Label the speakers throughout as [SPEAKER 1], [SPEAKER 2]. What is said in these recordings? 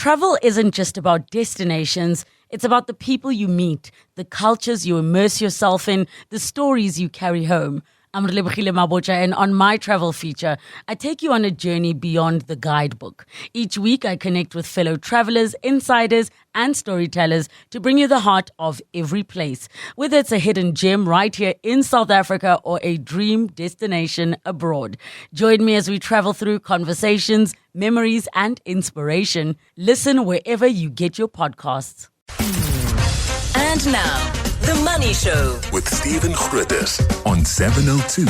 [SPEAKER 1] travel isn't just about destinations, it's about the people you meet, the cultures you immerse yourself in, the stories you carry home. I'm Relebogile Mabocha, and on my travel feature, I take you on a journey beyond the guidebook. Each week, I connect with fellow travelers, insiders, and storytellers to bring you the heart of every place. Whether it's a hidden gem right here in South Africa or a dream destination abroad. Join me as we travel through conversations, memories, and inspiration. Listen wherever you get your podcasts.
[SPEAKER 2] And now, The Money Show
[SPEAKER 3] with Stephen Grootes on 702.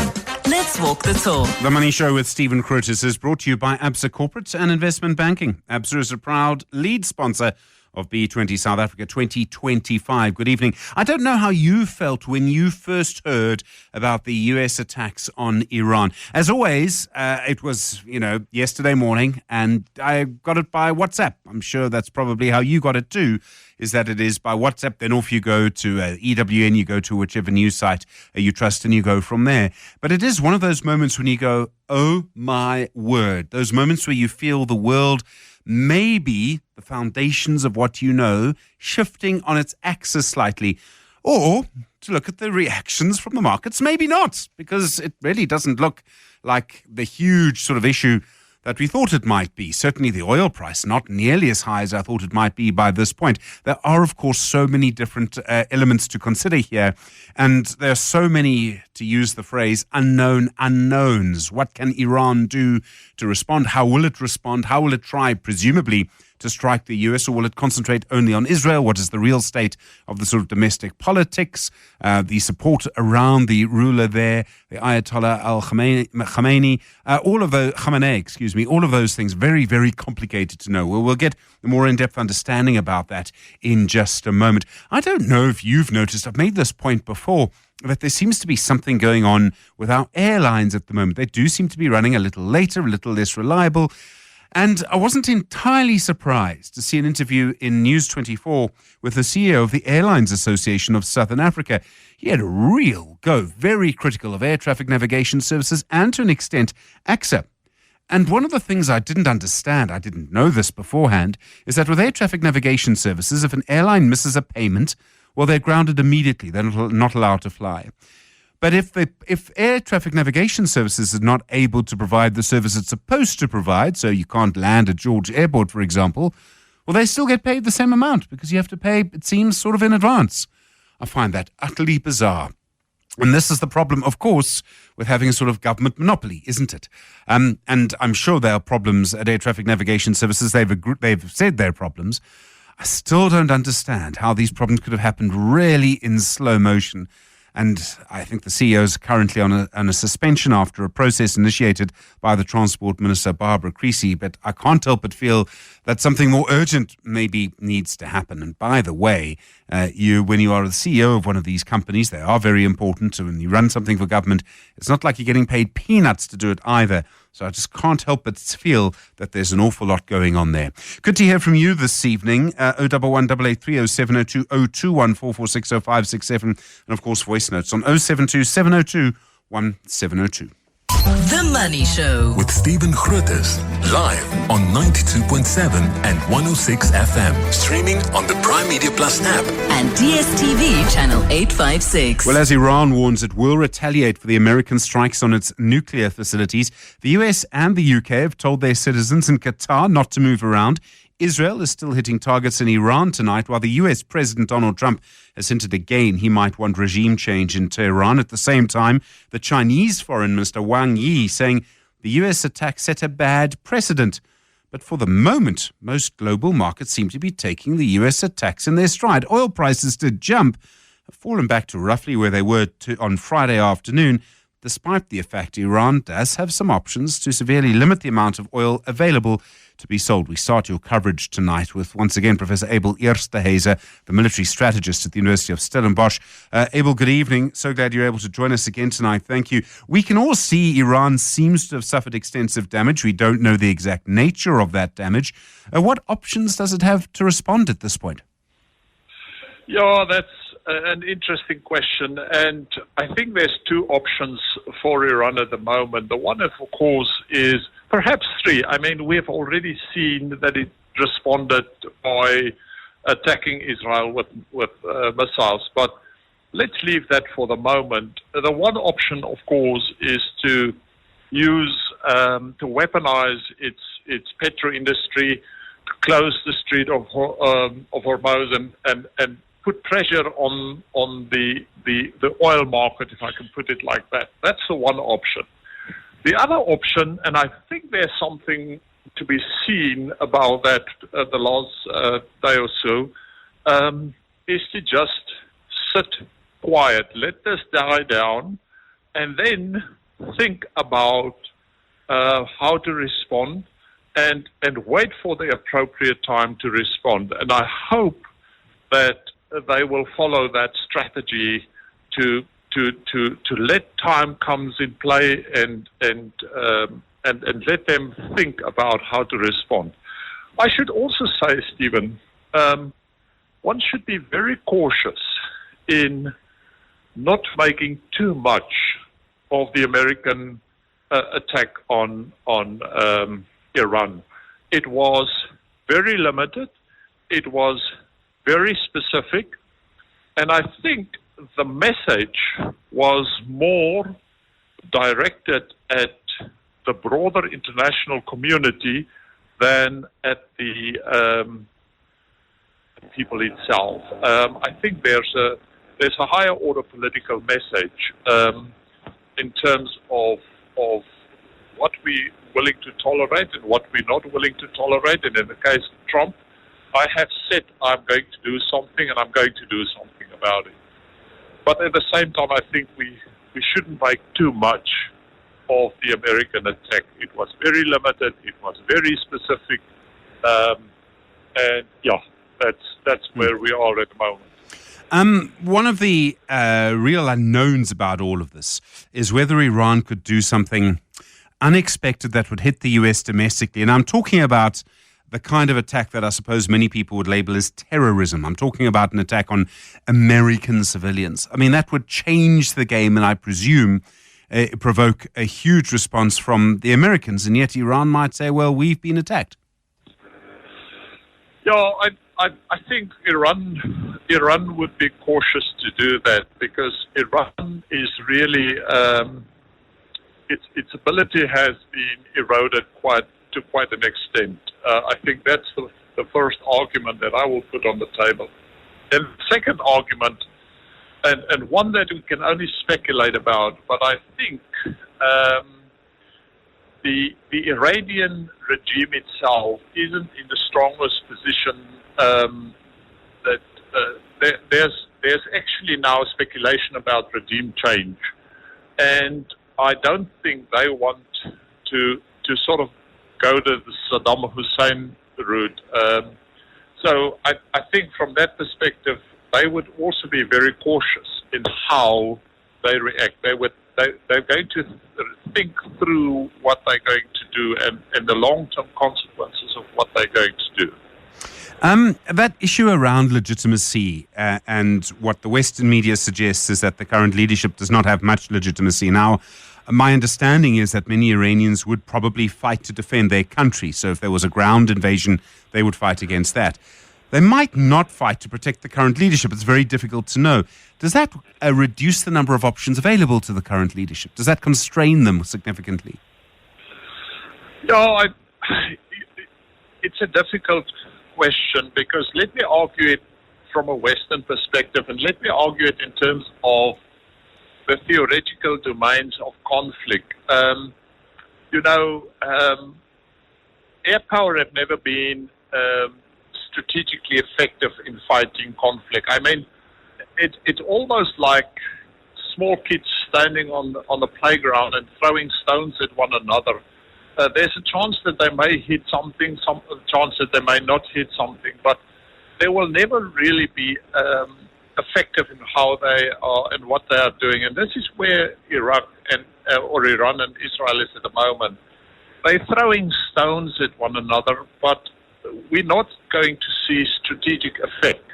[SPEAKER 2] Let's walk the talk.
[SPEAKER 4] The Money Show with Stephen Grootes is brought to you by Absa Corporate and Investment Banking. Absa is a proud lead sponsor of B20 South Africa 2025. Good evening. I don't know how you felt when you first heard about the US attacks on Iran. As always, it was, yesterday morning, and I got it by WhatsApp. I'm sure that's probably how you got it too, is that it is by WhatsApp. Then off you go to EWN, you go to whichever news site you trust, and you go from there. But it is one of those moments when you go, oh my word, those moments where you feel the world, maybe the foundations of what you know, shifting on its axis slightly. Or to look at the reactions from the markets, maybe not, because it really doesn't look like the huge sort of issue that we thought it might be. Certainly the oil price, not nearly as high as I thought it might be by this point. There are, of course, so many different elements to consider here. And there are so many, to use the phrase, unknown unknowns. What can Iran do to respond? How will it respond? How will it try, presumably, to strike the US, or will it concentrate only on Israel? What is the real state of the sort of domestic politics, the support around the ruler there, the Ayatollah Khamenei, all of those things, very, very complicated to know. We'll get a more in-depth understanding about that in just a moment. I don't know if you've noticed, I've made this point before, that there seems to be something going on with our airlines at the moment. They do seem to be running a little later, a little less reliable. And I wasn't entirely surprised to see an interview in News 24 with the CEO of the Airlines Association of Southern Africa. He had a real go, very critical of air traffic navigation services and, to an extent, AXA. And one of the things I didn't understand, I didn't know this beforehand, is that with air traffic navigation services, if an airline misses a payment, well, they're grounded immediately. They're not allowed to fly. But if air traffic navigation services are not able to provide the service it's supposed to provide, so you can't land at George Airport, for example, well, they still get paid the same amount because you have to pay, it seems, sort of in advance. I find that utterly bizarre. And this is the problem, of course, with having a sort of government monopoly, isn't it? And I'm sure there are problems at air traffic navigation services. They've said there are problems. I still don't understand how these problems could have happened really in slow motion. And I think the CEO is currently on a suspension after a process initiated by the Transport Minister, Barbara Creecy. But I can't help but feel that something more urgent maybe needs to happen. And by the way, when you are the CEO of one of these companies, they are very important. So when you run something for government, it's not like you're getting paid peanuts to do it either. So I just can't help but feel that there's an awful lot going on there. Good to hear from you this evening. 011 883 0702 021 4460 567. And of course, voice notes on 072 702 1702.
[SPEAKER 2] The Money Show
[SPEAKER 3] With Stephen Grootes, live on 92.7 and 106 FM. Streaming on the Prime Media Plus app.
[SPEAKER 2] and DSTV channel 856.
[SPEAKER 4] Well, as Iran warns it will retaliate for the American strikes on its nuclear facilities, the US and the UK have told their citizens in Qatar not to move around. Israel is still hitting targets in Iran tonight, while the US President Donald Trump has hinted again he might want regime change in Tehran. At the same time, the Chinese Foreign Minister Wang Yi saying the US attack set a bad precedent. But for the moment, most global markets seem to be taking the US attacks in their stride. Oil prices did jump, have fallen back to roughly where they were on Friday afternoon, despite the fact Iran does have some options to severely limit the amount of oil available to be sold. We start your coverage tonight with, once again, Professor Abel Esterhuise, the military strategist at the University of Stellenbosch. Abel, good evening. So glad you're able to join us again tonight. Thank you. We can all see Iran seems to have suffered extensive damage. We don't know the exact nature of that damage. What options does it have to respond at this point?
[SPEAKER 5] Yeah, that's an interesting question, and I think there's two options for Iran at the moment. The one, of course, is perhaps three. I mean, we have already seen that it responded by attacking Israel with missiles. But let's leave that for the moment. The one option, of course, is to use to weaponize its petro industry, to close the Strait of Hormuz, and put pressure on the oil market, if I can put it like that. That's the one option. The other option, and I think there's something to be seen about that the last day or so, is to just sit quiet, let this die down, and then think about how to respond and wait for the appropriate time to respond. And I hope that they will follow that strategy to let time comes in play and let them think about how to respond. I should also say, Stephen, one should be very cautious in not making too much of the American attack on Iran. It was very limited. It was very specific. And I think the message was more directed at the broader international community than at the people itself. I think there's a higher order political message in terms of what we're willing to tolerate and what we're not willing to tolerate. And in the case of Trump, I have said I'm going to do something, and I'm going to do something about it. But at the same time, I think we shouldn't make too much of the American attack. It was very limited. It was very specific. And yeah, that's where we are at the moment.
[SPEAKER 4] One of the real unknowns about all of this is whether Iran could do something unexpected that would hit the US domestically. And I'm talking about the kind of attack that I suppose many people would label as terrorism. I'm talking about an attack on American civilians. I mean, that would change the game and I presume provoke a huge response from the Americans. And yet Iran might say, well, we've been attacked.
[SPEAKER 5] Yeah, I think Iran would be cautious to do that because Iran is really its ability has been eroded to quite an extent. I think that's the first argument that I will put on the table. And the second argument, and one that we can only speculate about, but I think the Iranian regime itself isn't in the strongest position. There's actually now speculation about regime change, and I don't think they want to sort of go to the Saddam Hussein route. So I think from that perspective, they would also be very cautious in how they react. They're going to think through what they're going to do and the long-term consequences of what they're going to do.
[SPEAKER 4] That issue around legitimacy and what the Western media suggests is that the current leadership does not have much legitimacy. Now, my understanding is that many Iranians would probably fight to defend their country. So if there was a ground invasion, they would fight against that. They might not fight to protect the current leadership. It's very difficult to know. Does that reduce the number of options available to the current leadership? Does that constrain them significantly?
[SPEAKER 5] No, it's a difficult question because let me argue it from a Western perspective and let me argue it in terms of the theoretical domains of conflict. Air power have never been strategically effective in fighting conflict. I mean, it's almost like small kids standing on the playground and throwing stones at one another. There's a chance that they may hit something, some chance that they may not hit something, but they will never really be effective in how they are and what they are doing. And this is where Iraq or Iran and Israel is at the moment. They're throwing stones at one another, but we're not going to see strategic effect.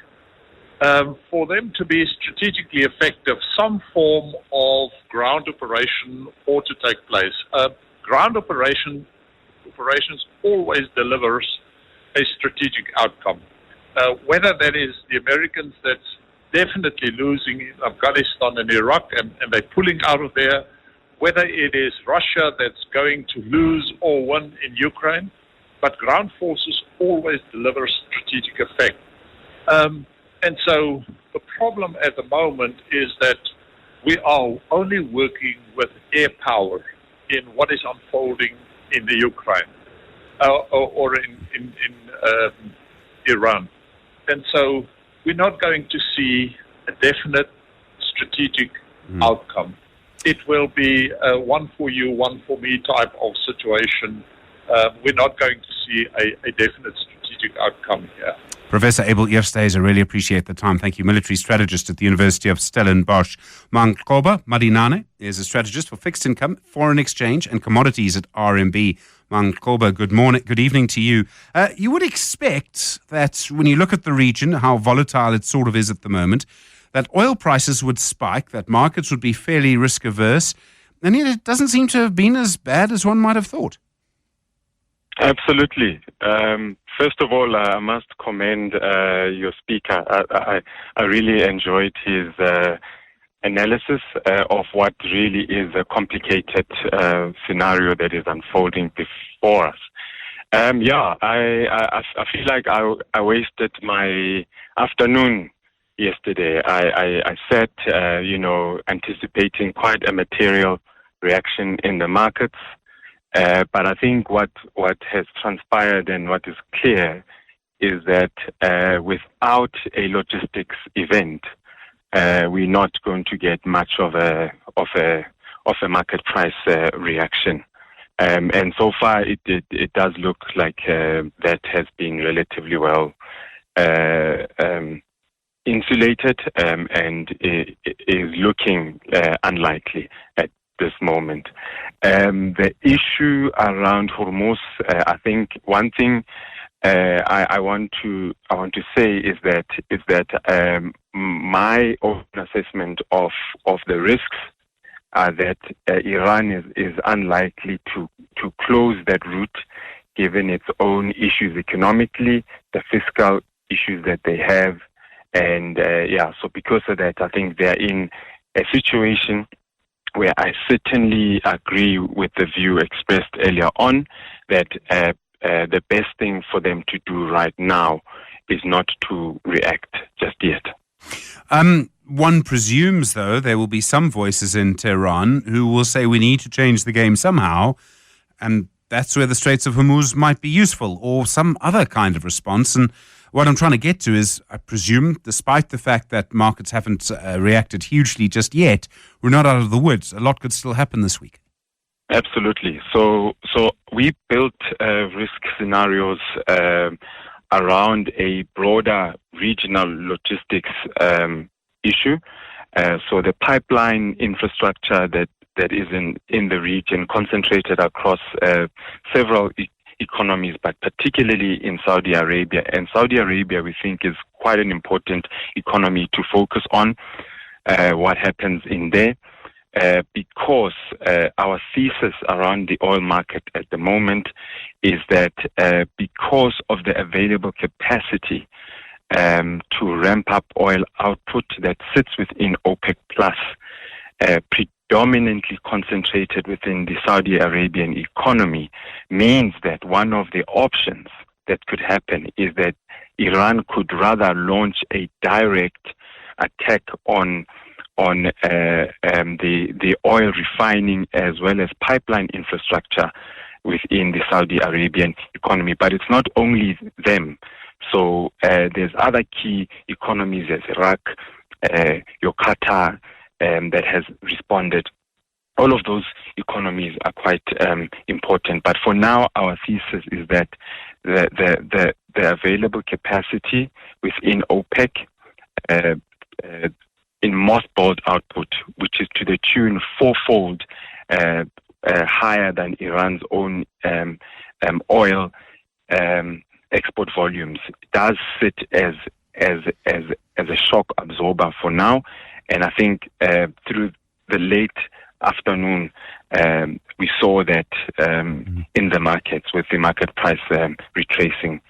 [SPEAKER 5] For them to be strategically effective, some form of ground operation ought to take place. Ground operations always delivers a strategic outcome. Whether that is the Americans that's definitely losing in Afghanistan and Iraq and they're pulling out of there, whether it is Russia that's going to lose or win in Ukraine, but ground forces always deliver strategic effect. And so the problem at the moment is that we are only working with air power in what is unfolding in the Ukraine or in Iran. And so we're not going to see a definite strategic outcome. It will be a one for you, one for me type of situation. We're not going to see a definite strategic outcome here.
[SPEAKER 4] Professor Abel Esterhuise, I really appreciate the time. Thank you. Military strategist at the University of Stellenbosch. Manqoba Madinane is a strategist for fixed income, foreign exchange and commodities at RMB. Manqoba, good morning, good evening to you. You would expect that when you look at the region, how volatile it sort of is at the moment, that oil prices would spike, that markets would be fairly risk averse, and yet it doesn't seem to have been as bad as one might have thought.
[SPEAKER 6] Absolutely. First of all, I must commend your speaker. I really enjoyed his analysis of what really is a complicated scenario that is unfolding before us. I feel like I wasted my afternoon yesterday. I sat, anticipating quite a material reaction in the markets. But I think what has transpired and what is clear is that without a logistics event, we're not going to get much of a market price reaction. And so far, it does look like that has been relatively well insulated and is looking unlikely at this moment. The issue around Hormuz, I think one thing I want to say is that my own assessment of the risks are that Iran is unlikely to close that route, given its own issues economically, the fiscal issues that they have, and so because of that, I think they're in a situation where I certainly agree with the view expressed earlier on that the best thing for them to do right now is not to react just yet.
[SPEAKER 4] One presumes, though, there will be some voices in Tehran who will say we need to change the game somehow, and that's where the Straits of Hormuz might be useful, or some other kind of response. And what I'm trying to get to is, I presume, despite the fact that markets haven't reacted hugely just yet, we're not out of the woods. A lot could still happen this week.
[SPEAKER 6] Absolutely. So we built risk scenarios around a broader regional logistics issue. So the pipeline infrastructure that is in the region, concentrated across several economies, but particularly in Saudi Arabia. And Saudi Arabia, we think, is quite an important economy to focus on what happens in there, because our thesis around the oil market at the moment is that because of the available capacity to ramp up oil output that sits within OPEC Plus, predominantly concentrated within the Saudi Arabian economy, means that one of the options that could happen is that Iran could rather launch a direct attack on the oil refining as well as pipeline infrastructure within the Saudi Arabian economy. But it's not only them. So there's other key economies as Iraq, your Qatar, that has responded. All of those economies are quite important. But for now, our thesis is that the available capacity within OPEC in mothballed output, which is to the tune fourfold higher than Iran's own oil export volumes, does sit as a shock absorber for now. And I think through the late afternoon, we saw that in the markets, with the market price retracing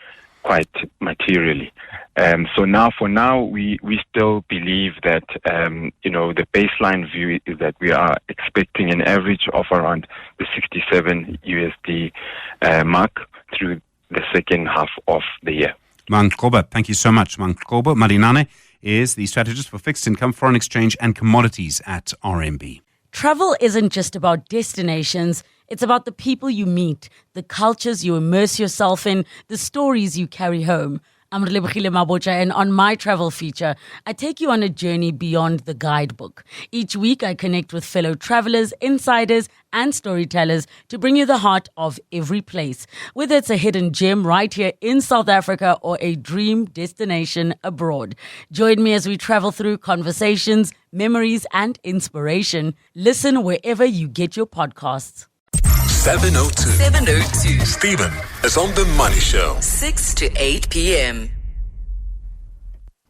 [SPEAKER 6] quite materially. So for now, we still believe that, the baseline view is that we are expecting an average of around the 67 USD mark through the second half of the year.
[SPEAKER 4] Manqoba, thank you so much. Manqoba Madinane is the strategist for fixed income, foreign exchange and commodities at RMB.
[SPEAKER 1] Travel isn't just about destinations. It's about the people you meet, the cultures you immerse yourself in, the stories you carry home. I'm Relebogile Mabotja, and on my travel feature, I take you on a journey beyond the guidebook. Each week, I connect with fellow travelers, insiders, and storytellers to bring you the heart of every place, whether it's a hidden gem right here in South Africa or a dream destination abroad. Join me as we travel through conversations, memories, and inspiration. Listen wherever you get your podcasts.
[SPEAKER 3] 702. Stephen is on The Money Show.
[SPEAKER 2] 6 to 8 p.m.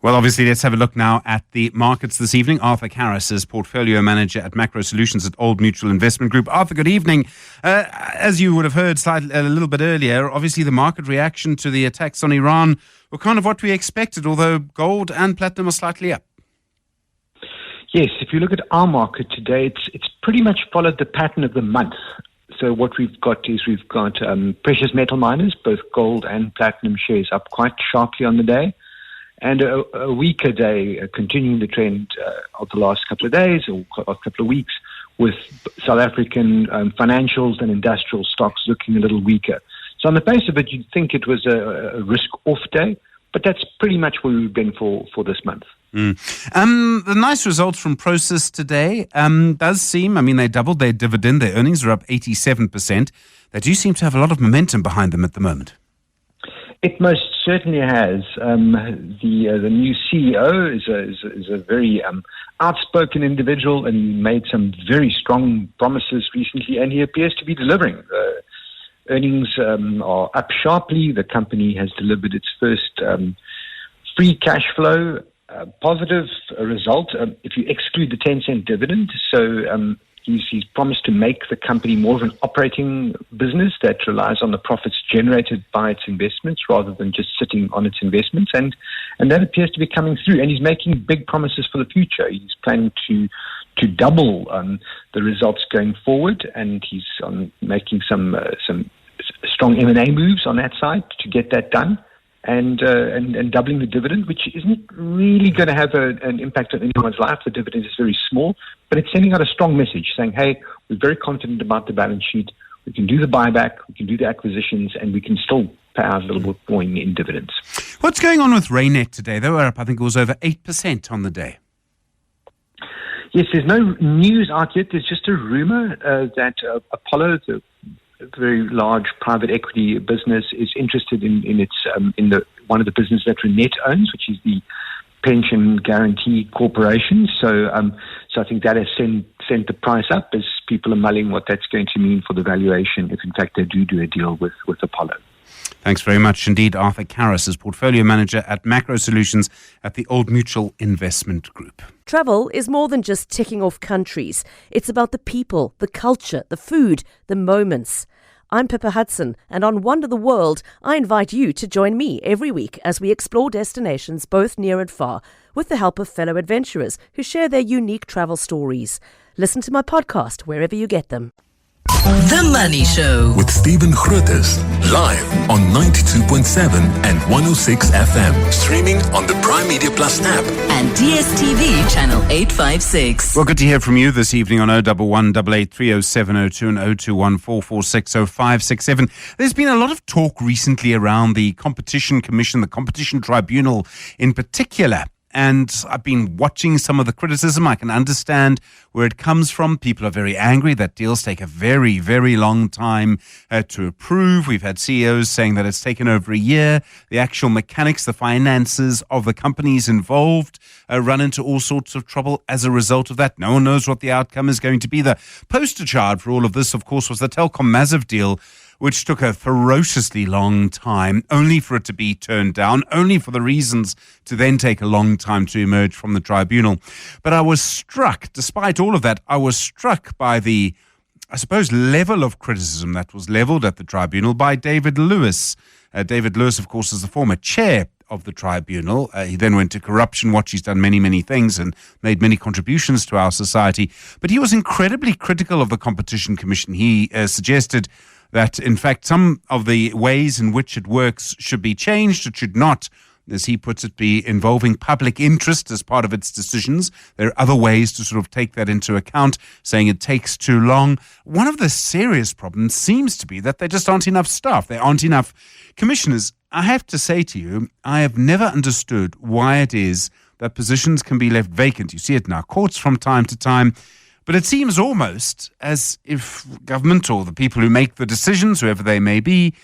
[SPEAKER 4] Well, obviously, let's have a look now at the markets this evening. Arthur Karras is portfolio manager at Macro Solutions at Old Mutual Investment Group. Arthur, good evening. As you would have heard a little bit earlier, obviously the market reaction to the attacks on Iran were kind of what we expected, although gold and platinum are slightly up.
[SPEAKER 7] Yes, if you look at our market today, it's pretty much followed the pattern of the month. So what we've got precious metal miners, both gold and platinum shares up quite sharply on the day, and a weaker day continuing the trend of the last couple of days or a couple of weeks, with South African financials and industrial stocks looking a little weaker. So on the face of it, you'd think it was a risk-off day, but that's pretty much where we've been for this month.
[SPEAKER 4] The nice results from Prosus today does seem, they doubled their dividend. Their earnings are up 87%. They do seem to have a lot of momentum behind them at the moment.
[SPEAKER 7] It most certainly has. The new CEO is a very outspoken individual, and he made some very strong promises recently, and he appears to be delivering. Earnings are up sharply. The company has delivered its first free cash flow positive result if you exclude the 10-cent dividend. So he's promised to make the company more of an operating business that relies on the profits generated by its investments rather than just sitting on its investments. And that appears to be coming through. And he's making big promises for the future. He's planning to double the results going forward, and he's making some strong M&A moves on that side to get that done. And doubling the dividend, which isn't really going to have an impact on anyone's life. The dividend is very small, but it's sending out a strong message saying, hey, we're very confident about the balance sheet. We can do the buyback, we can do the acquisitions, and we can still pay out a little bit more in dividends.
[SPEAKER 4] What's going on with Raynet today? They were up, I think it was over 8% on the day.
[SPEAKER 7] Yes, there's no news out yet. There's just a rumor that Apollo, the very large private equity business, is interested in one of the businesses that Raynet owns, which is the Pension Guarantee Corporation. So I think that has sent the price up as people are mulling what that's going to mean for the valuation if in fact they do a deal with Apollo.
[SPEAKER 4] Thanks very much indeed. Arthur Karras is portfolio manager at Macro Solutions at the Old Mutual Investment Group.
[SPEAKER 8] Travel is more than just ticking off countries. It's about the people, the culture, the food, the moments. I'm Pippa Hudson, and on Wonder the World, I invite you to join me every week as we explore destinations both near and far, with the help of fellow adventurers who share their unique travel stories. Listen to my podcast wherever you get them.
[SPEAKER 2] The Money Show
[SPEAKER 3] with Stephen Grootes, live on 92.7 and 106 FM. Streaming on the Prime Media Plus app.
[SPEAKER 2] and DSTV channel 856.
[SPEAKER 4] Well, good to hear from you this evening on 011 8830702 and 0214460567. There's been a lot of talk recently around the Competition Commission, the Competition Tribunal in particular. And I've been watching some of the criticism. I can understand where it comes from. People are very angry that deals take a very, very long time to approve. We've had CEOs saying that it's taken over a year. The actual mechanics, the finances of the companies involved run into all sorts of trouble as a result of that. No one knows what the outcome is going to be. The poster child for all of this, of course, was the Telkom Massive deal, which took a ferociously long time, only for it to be turned down, only for the reasons to then take a long time to emerge from the tribunal. But I was struck, despite all of that, I was struck by the, I suppose, level of criticism that was leveled at the tribunal by David Lewis, David Lewis, of course, is the former chair of the tribunal. He then went to Corruption Watch. He's done many, many things and made many contributions to our society. But he was incredibly critical of the Competition Commission. He suggested that, in fact, some of the ways in which it works should be changed. It should not, as he puts it, be involving public interest as part of its decisions. There are other ways to sort of take that into account, saying it takes too long. One of the serious problems seems to be that there just aren't enough staff. There aren't enough commissioners. I have to say to you, I have never understood why it is that positions can be left vacant. You see it in our courts from time to time. But it seems almost as if government or the people who make the decisions, whoever they may be,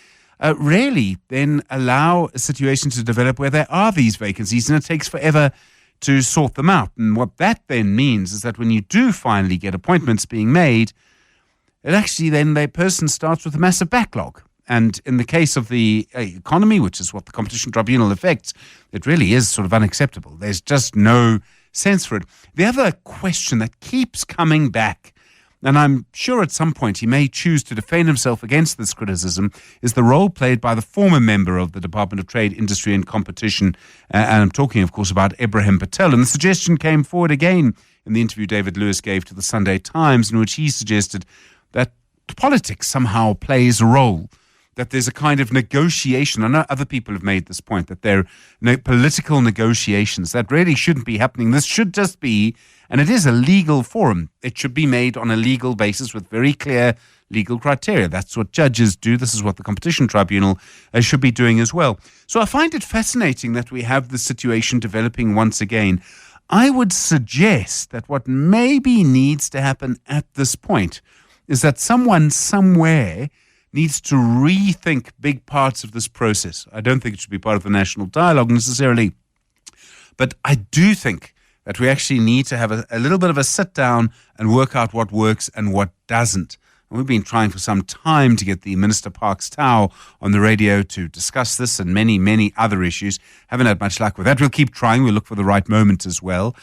[SPEAKER 4] really then allow a situation to develop where there are these vacancies and it takes forever to sort them out. And what that then means is that when you do finally get appointments being made, it actually then the person starts with a massive backlog. And in the case of the economy, which is what the Competition Tribunal affects, it really is sort of unacceptable. There's just no sense for it. The other question that keeps coming back, and I'm sure at some point he may choose to defend himself against this criticism, is the role played by the former member of the Department of Trade, Industry and Competition. And I'm talking, of course, about Ebrahim Patel. And the suggestion came forward again in the interview David Lewis gave to the Sunday Times, in which he suggested that politics somehow plays a role, that there's a kind of negotiation. I know other people have made this point, that there are political negotiations that really shouldn't be happening. This should just be, and it is a legal forum. It should be made on a legal basis with very clear legal criteria. That's what judges do. This is what the Competition Tribunal should be doing as well. So I find it fascinating that we have the situation developing once again. I would suggest that what maybe needs to happen at this point is that someone somewhere needs to rethink big parts of this process. I don't think it should be part of the national dialogue necessarily, but I do think that we actually need to have a little bit of a sit down and work out what works and what doesn't. And we've been trying for some time to get the Minister Parks Tau on the radio to discuss this and many, many other issues. Haven't had much luck with that. We'll keep trying. We'll look for the right moment as well.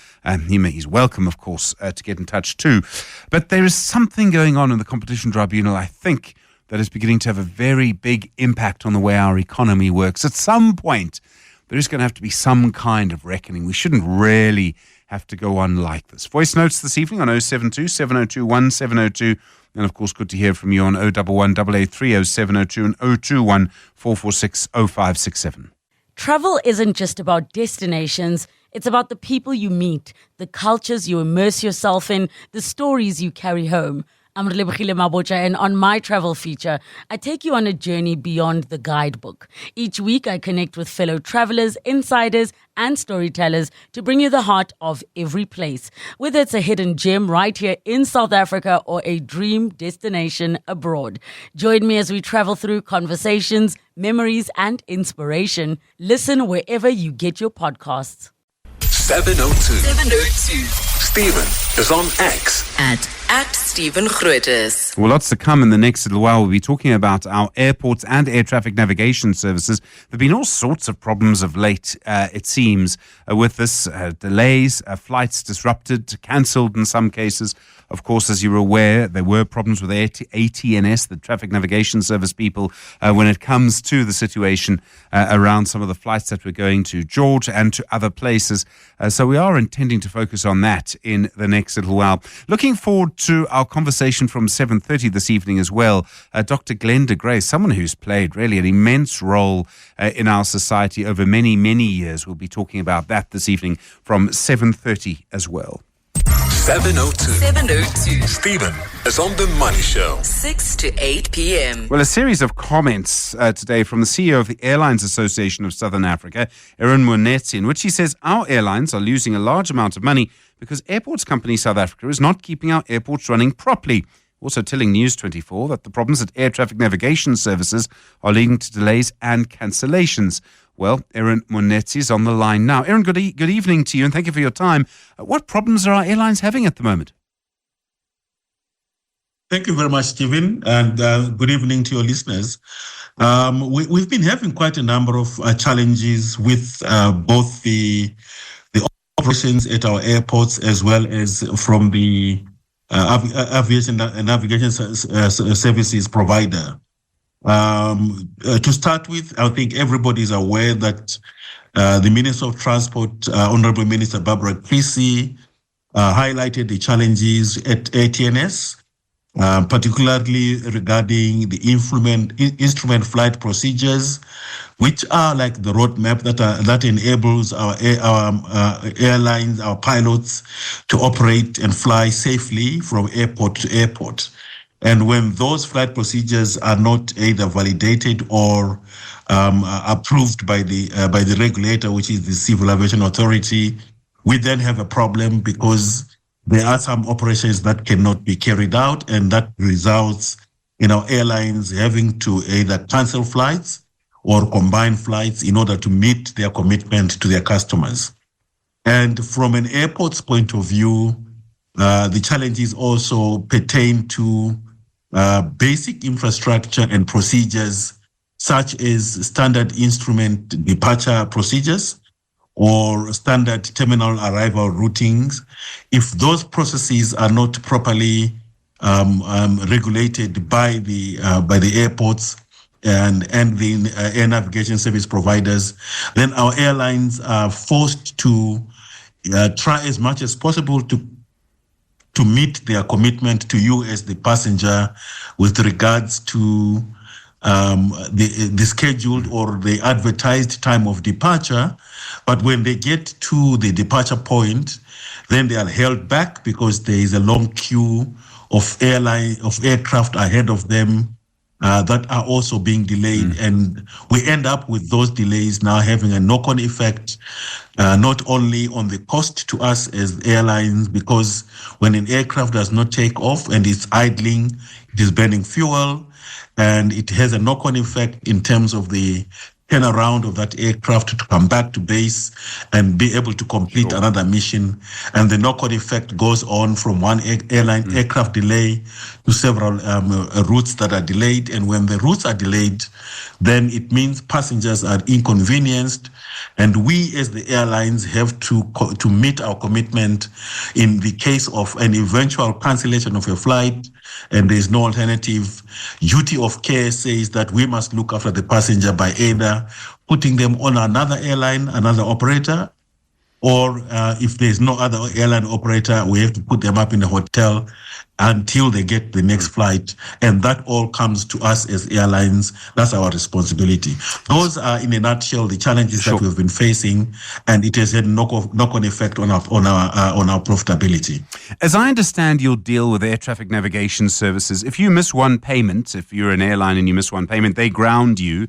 [SPEAKER 4] He's welcome, of course, to get in touch too. But there is something going on in the Competition Tribunal, I think, that is beginning to have a very big impact on the way our economy works. At some point, there is going to have to be some kind of reckoning. We shouldn't really have to go on like this. Voice notes this evening on 072 702 1702. And of course, good to hear from you on 011 883 0702 and 021 446 0567.
[SPEAKER 1] Travel isn't just about destinations. It's about the people you meet, the cultures you immerse yourself in, the stories you carry home. I'm Relebogile Mabotja, and on my travel feature, I take you on a journey beyond the guidebook. Each week, I connect with fellow travelers, insiders, and storytellers to bring you the heart of every place, whether it's a hidden gem right here in South Africa or a dream destination abroad. Join me as we travel through conversations, memories, and inspiration. Listen wherever you get your podcasts.
[SPEAKER 3] 702. Stephen is on X
[SPEAKER 2] at Stephen Grootes.
[SPEAKER 4] Well, lots to come in the next little while. We'll be talking about our airports and air traffic navigation services. There have been all sorts of problems of late, it seems, with this. Delays, flights disrupted, cancelled in some cases. Of course, as you're aware, there were problems with ATNS, the Traffic Navigation Service people, when it comes to the situation around some of the flights that were going to George and to other places. So we are intending to focus on that in the next little while. Looking forward to our conversation from 7:30 this evening as well. Dr. Glenn de Grey, someone who's played really an immense role in our society over many, many years. We'll be talking about that this evening from 7:30 as well.
[SPEAKER 3] 702. Stephen is on The Money Show.
[SPEAKER 2] 6 to 8 p.m.
[SPEAKER 4] Well, a series of comments today from the CEO of the Airlines Association of Southern Africa, Aaron Monetsi, in which he says our airlines are losing a large amount of money because Airports Company South Africa is not keeping our airports running properly. Also telling News24 that the problems at air traffic navigation services are leading to delays and cancellations. Well, Aaron Monetsi is on the line now. Aaron, good evening to you, and thank you for your time. What problems are our airlines having at the moment?
[SPEAKER 9] Thank you very much, Stephen, and good evening to your listeners. We've been having quite a number of challenges with both the operations at our airports as well as from the aviation and navigation services provider. To start with, I think everybody is aware that the Minister of Transport, Honorable Minister Barbara Creasy, highlighted the challenges at ATNS, particularly regarding the instrument flight procedures, which are like the roadmap that enables our airlines, our pilots, to operate and fly safely from airport to airport. And when those flight procedures are not either validated or approved by the regulator, which is the Civil Aviation Authority, we then have a problem because there are some operations that cannot be carried out, and that results in our airlines having to either cancel flights or combine flights in order to meet their commitment to their customers. And from an airport's point of view, the challenges also pertain to basic infrastructure and procedures, such as standard instrument departure procedures or standard terminal arrival routings. If those processes are not properly regulated by the airports and the air navigation service providers, then our airlines are forced to try as much as possible to meet their commitment to you as the passenger with regards to the scheduled or the advertised time of departure. But when they get to the departure point, then they are held back because there is a long queue of aircraft ahead of them that are also being delayed. And we end up with those delays now having a knock-on effect, not only on the cost to us as airlines, because when an aircraft does not take off and it's idling, it is burning fuel, and it has a knock-on effect in terms of the turnaround of that aircraft to come back to base and be able to complete another mission. And the knock-on effect goes on from one aircraft delay to several routes that are delayed. And when the routes are delayed, then it means passengers are inconvenienced. And we as the airlines have to meet our commitment in the case of an eventual cancellation of a flight and there is no alternative. Duty of care says that we must look after the passenger by either putting them on another airline, another operator, or if there's no other airline operator, we have to put them up in a hotel until they get the next flight. And that all comes to us as airlines. That's our responsibility. Those are, in a nutshell, the challenges that we've been facing, and it has had knock-on effect on our profitability.
[SPEAKER 4] As I understand your deal with air traffic navigation services, if you miss one payment, if you're an airline and you miss one payment, they ground you.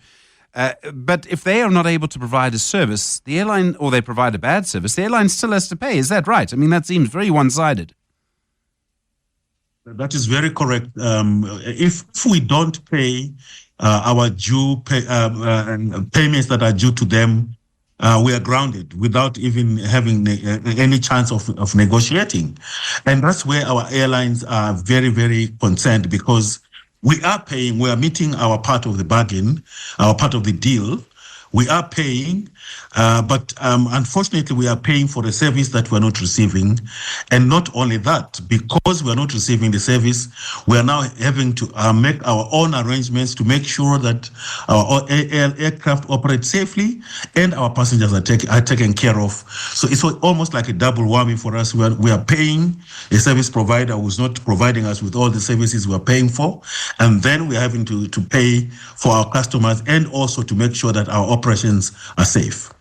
[SPEAKER 4] But if they are not able to provide a service, the airline, or they provide a bad service, the airline still has to pay. Is that right? I mean, that seems very one-sided.
[SPEAKER 9] That is very correct. If we don't pay our due payments that are due to them, we are grounded without even having any chance of negotiating. And that's where our airlines are very, very concerned, because we are paying, we are meeting our part of the bargain, our part of the deal. We are paying, but unfortunately, we are paying for a service that we're not receiving. And not only that, because we're not receiving the service, we are now having to make our own arrangements to make sure that our aircraft operate safely and our passengers are taken care of. So it's almost like a double whammy for us. We are paying a service provider who's not providing us with all the services we're paying for. And then we're having to pay for our customers and also to make sure that our operations are safe.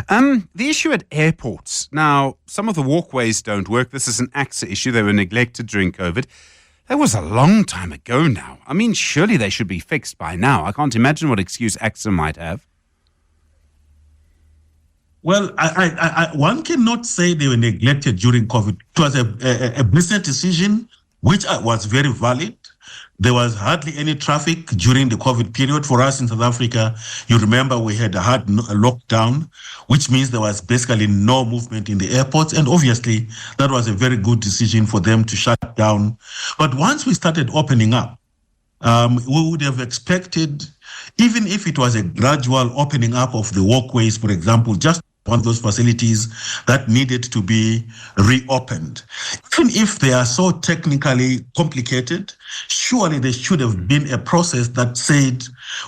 [SPEAKER 4] The issue at airports. Now, some of the walkways don't work. This is an AXA issue. They were neglected during COVID. That was a long time ago now. I mean, surely they should be fixed by now. I can't imagine what excuse AXA might have.
[SPEAKER 9] Well, one cannot say they were neglected during COVID. It was a business decision, which was very valid. There was hardly any traffic during the COVID period. For us in South Africa, you remember we had a hard lockdown, which means there was basically no movement in the airports. And obviously, that was a very good decision for them to shut down. But once we started opening up, we would have expected, even if it was a gradual opening up of the walkways, for example, just one of those facilities that needed to be reopened. Even if they are so technically complicated, surely there should have been a process that said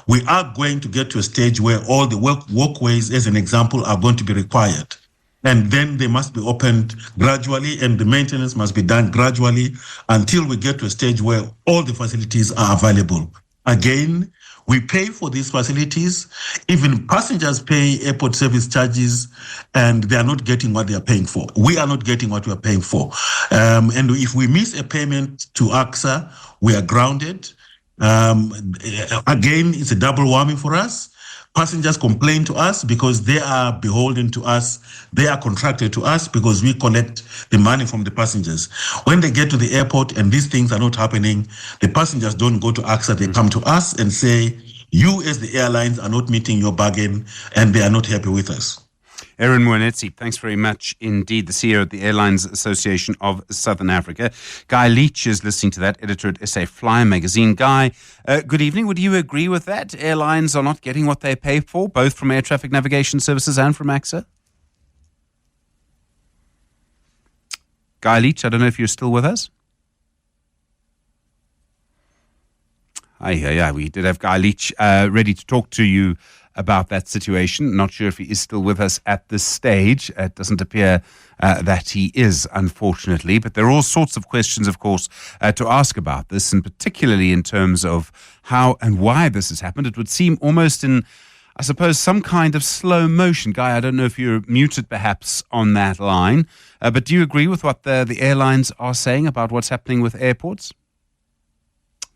[SPEAKER 9] we are going to get to a stage where all the walkways, as an example, are going to be required. And then they must be opened gradually, and the maintenance must be done gradually until we get to a stage where all the facilities are available. Again, we pay for these facilities. Even passengers pay airport service charges, and they are not getting what they are paying for. We are not getting what we are paying for. And if we miss a payment to AXA, we are grounded. Again, it's a double whammy for us. Passengers complain to us because they are beholden to us. They are contracted to us because we collect the money from the passengers. When they get to the airport and these things are not happening, the passengers don't go to AXA. They come to us and say, you as the airlines are not meeting your bargain, and they are not happy with us.
[SPEAKER 4] Aaron Mwanetsi, thanks very much indeed, the CEO of the Airlines Association of Southern Africa. Guy Leach is listening to that, editor at SA Flyer magazine. Guy, good evening. Would you agree with that? Airlines are not getting what they pay for, both from air traffic navigation services and from AXA? Guy Leach, I don't know if you're still with us. Yeah, we did have Guy Leach ready to talk to you about that situation. Not sure if he is still with us at this stage. It doesn't appear that he is, unfortunately. But there are all sorts of questions, of course, to ask about this, and particularly in terms of how and why this has happened. It would seem almost in, I suppose, some kind of slow motion. Guy, I don't know if you're muted perhaps on that line, but do you agree with what the airlines are saying about what's happening with airports?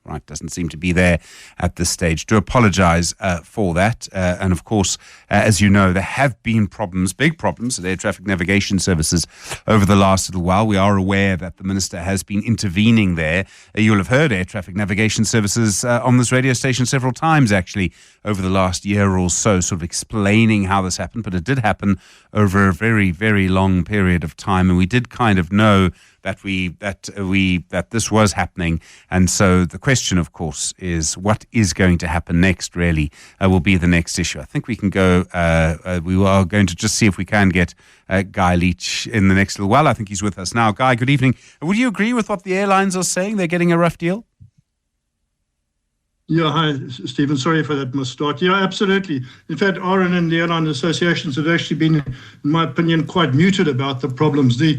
[SPEAKER 4] Right, doesn't seem to be there at this stage. Do apologize for that. And of course, as you know, there have been problems, big problems at air traffic navigation services over the last little while. We are aware that the minister has been intervening there. You'll have heard air traffic navigation services on this radio station several times, actually, over the last year or so, sort of explaining how this happened. But it did happen over a very, very long period of time. And we did kind of know that this was happening. And so the question, of course, is what is going to happen next, really, will be the next issue. I think we can go, we are going to just see if we can get Guy Leach in the next little while. I think he's with us now. Guy, good evening. Would you agree with what the airlines are saying? They're getting a rough deal?
[SPEAKER 10] Yeah, hi, Stephen. Sorry for that misstart. Yeah, absolutely. In fact, RN and the airline associations have actually been, in my opinion, quite muted about the problems. The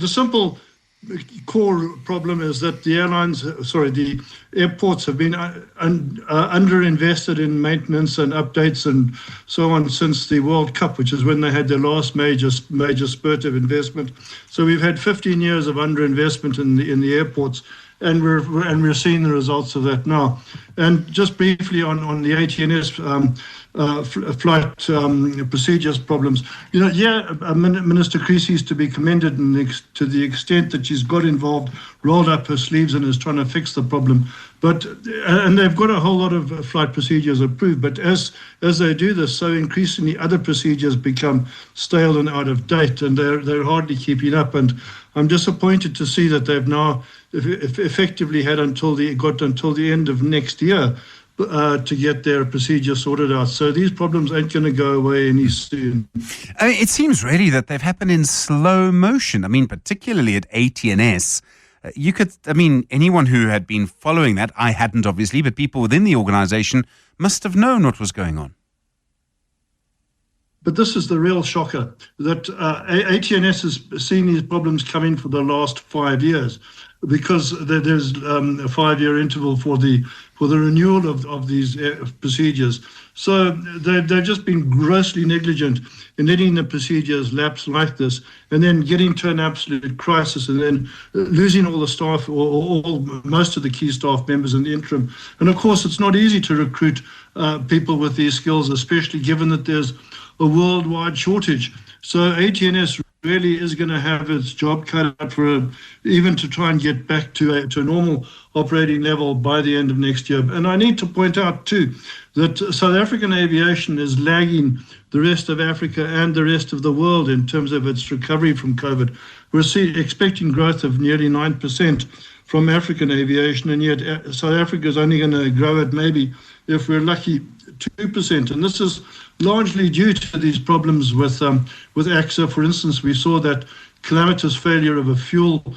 [SPEAKER 10] simple core problem is that the airports have been underinvested in maintenance and updates and so on since the World Cup, which is when they had their last major spurt of investment. So we've had 15 years of underinvestment in the airports, and we're seeing the results of that now. And just briefly on the ATNS flight procedures problems, Minister Creasy is to be commended to the extent that she's got involved, rolled up her sleeves and is trying to fix the problem. And they've got a whole lot of flight procedures approved, but as they do this, so increasingly other procedures become stale and out of date, and they're hardly keeping up. And I'm disappointed to see that they've now effectively had until the end of next year to get their procedure sorted out. So these problems ain't going to go away any soon.
[SPEAKER 4] I mean, it seems really that they've happened in slow motion. I mean, particularly at ATNS. Anyone who had been following that, I hadn't obviously, but people within the organisation must have known what was going on.
[SPEAKER 10] But this is the real shocker, that ATNS has seen these problems coming for the last 5 years, because there's a 5-year interval for the renewal of these procedures. So they've just been grossly negligent in letting the procedures lapse like this, and then getting to an absolute crisis, and then losing all the staff or most of the key staff members in the interim. And of course, it's not easy to recruit people with these skills, especially given that there's a worldwide shortage. So ATNS really is going to have its job cut out for even to try and get back to a normal operating level by the end of next year. And I need to point out too that South African aviation is lagging the rest of Africa and the rest of the world in terms of its recovery from COVID. We're expecting growth of nearly 9% from African aviation, and yet South Africa is only going to grow at maybe, if we're lucky, 2%. And this is largely due to these problems with AXA. For instance, we saw that calamitous failure of a fuel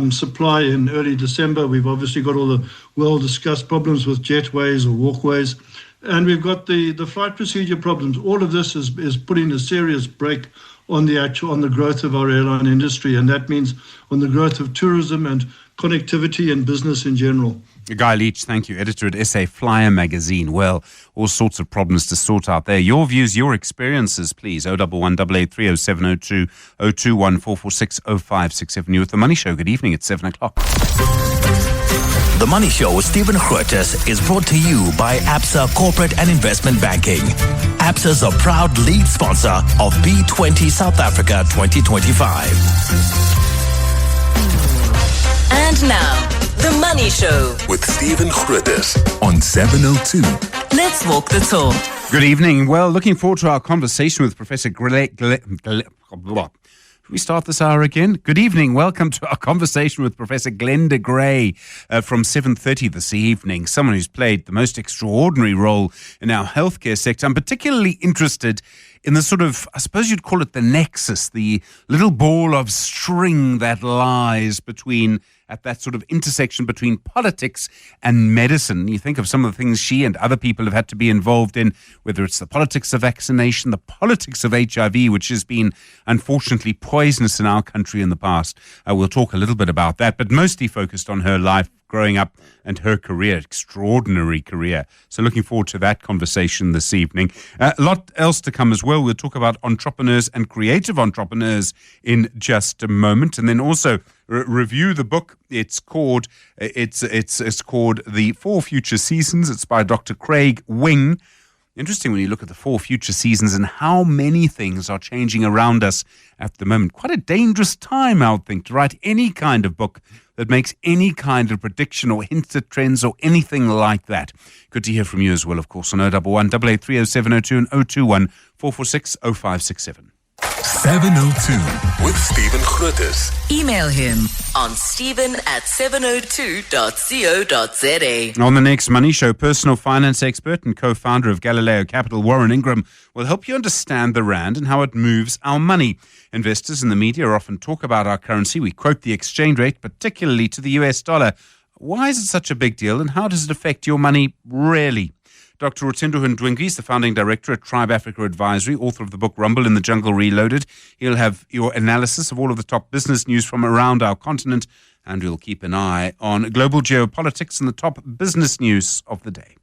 [SPEAKER 10] supply in early December. We've obviously got all the well-discussed problems with jetways or walkways. And we've got the flight procedure problems. All of this is putting a serious brake on the growth of our airline industry, and that means on the growth of tourism and connectivity and business in general.
[SPEAKER 4] Guy Leach, thank you, editor at SA Flyer magazine. Well, all sorts of problems to sort out there. Your views, your experiences, please. 011 883 0702 021 446 0567. You with The Money Show. Good evening. It's 7 o'clock.
[SPEAKER 11] The Money Show with Stephen Grootes is brought to you by Absa Corporate and Investment Banking. Absa is a proud lead sponsor of B20 South Africa 2025.
[SPEAKER 2] And now, The Money Show
[SPEAKER 3] with Stephen Grootes on 702.
[SPEAKER 2] Let's walk the talk.
[SPEAKER 4] Good evening. Well, looking forward to our conversation with Professor we start this hour again. Good evening. Welcome to our conversation with Professor Glenda Gray from 7:30 this evening, someone who's played the most extraordinary role in our healthcare sector. I'm particularly interested in the sort of, I suppose you'd call it the nexus, the little ball of string that lies at that sort of intersection between politics and medicine. You think of some of the things she and other people have had to be involved in, whether it's the politics of vaccination, the politics of HIV, which has been unfortunately poisonous in our country in the past. We'll talk a little bit about that, but mostly focused on her life growing up and her career, extraordinary career. So looking forward to that conversation this evening. A lot else to come as well. We'll talk about entrepreneurs and creative entrepreneurs in just a moment, and then also review the book. It's called The 4 Future Seasons. It's by Dr. Craig Wing. Interesting when you look at the 4 future seasons and how many things are changing around us at the moment. Quite a dangerous time, I would think, to write any kind of book that makes any kind of prediction or hints at trends or anything like that. Good to hear from you as well, of course, on 011 883 0702 and 021 446 0567.
[SPEAKER 3] 702 with Stephen Grootes.
[SPEAKER 2] Email him on stephen@702.co.za.
[SPEAKER 4] On the next Money Show, personal finance expert and co-founder of Galileo Capital, Warren Ingram, will help you understand the rand and how it moves our money. Investors in the media often talk about our currency. We quote the exchange rate, particularly to the US dollar. Why is it such a big deal, and how does it affect your money really? Dr. Rotendo Ndwingi is the founding director at Tribe Africa Advisory, author of the book Rumble in the Jungle Reloaded. He'll have your analysis of all of the top business news from around our continent, and we'll keep an eye on global geopolitics and the top business news of the day.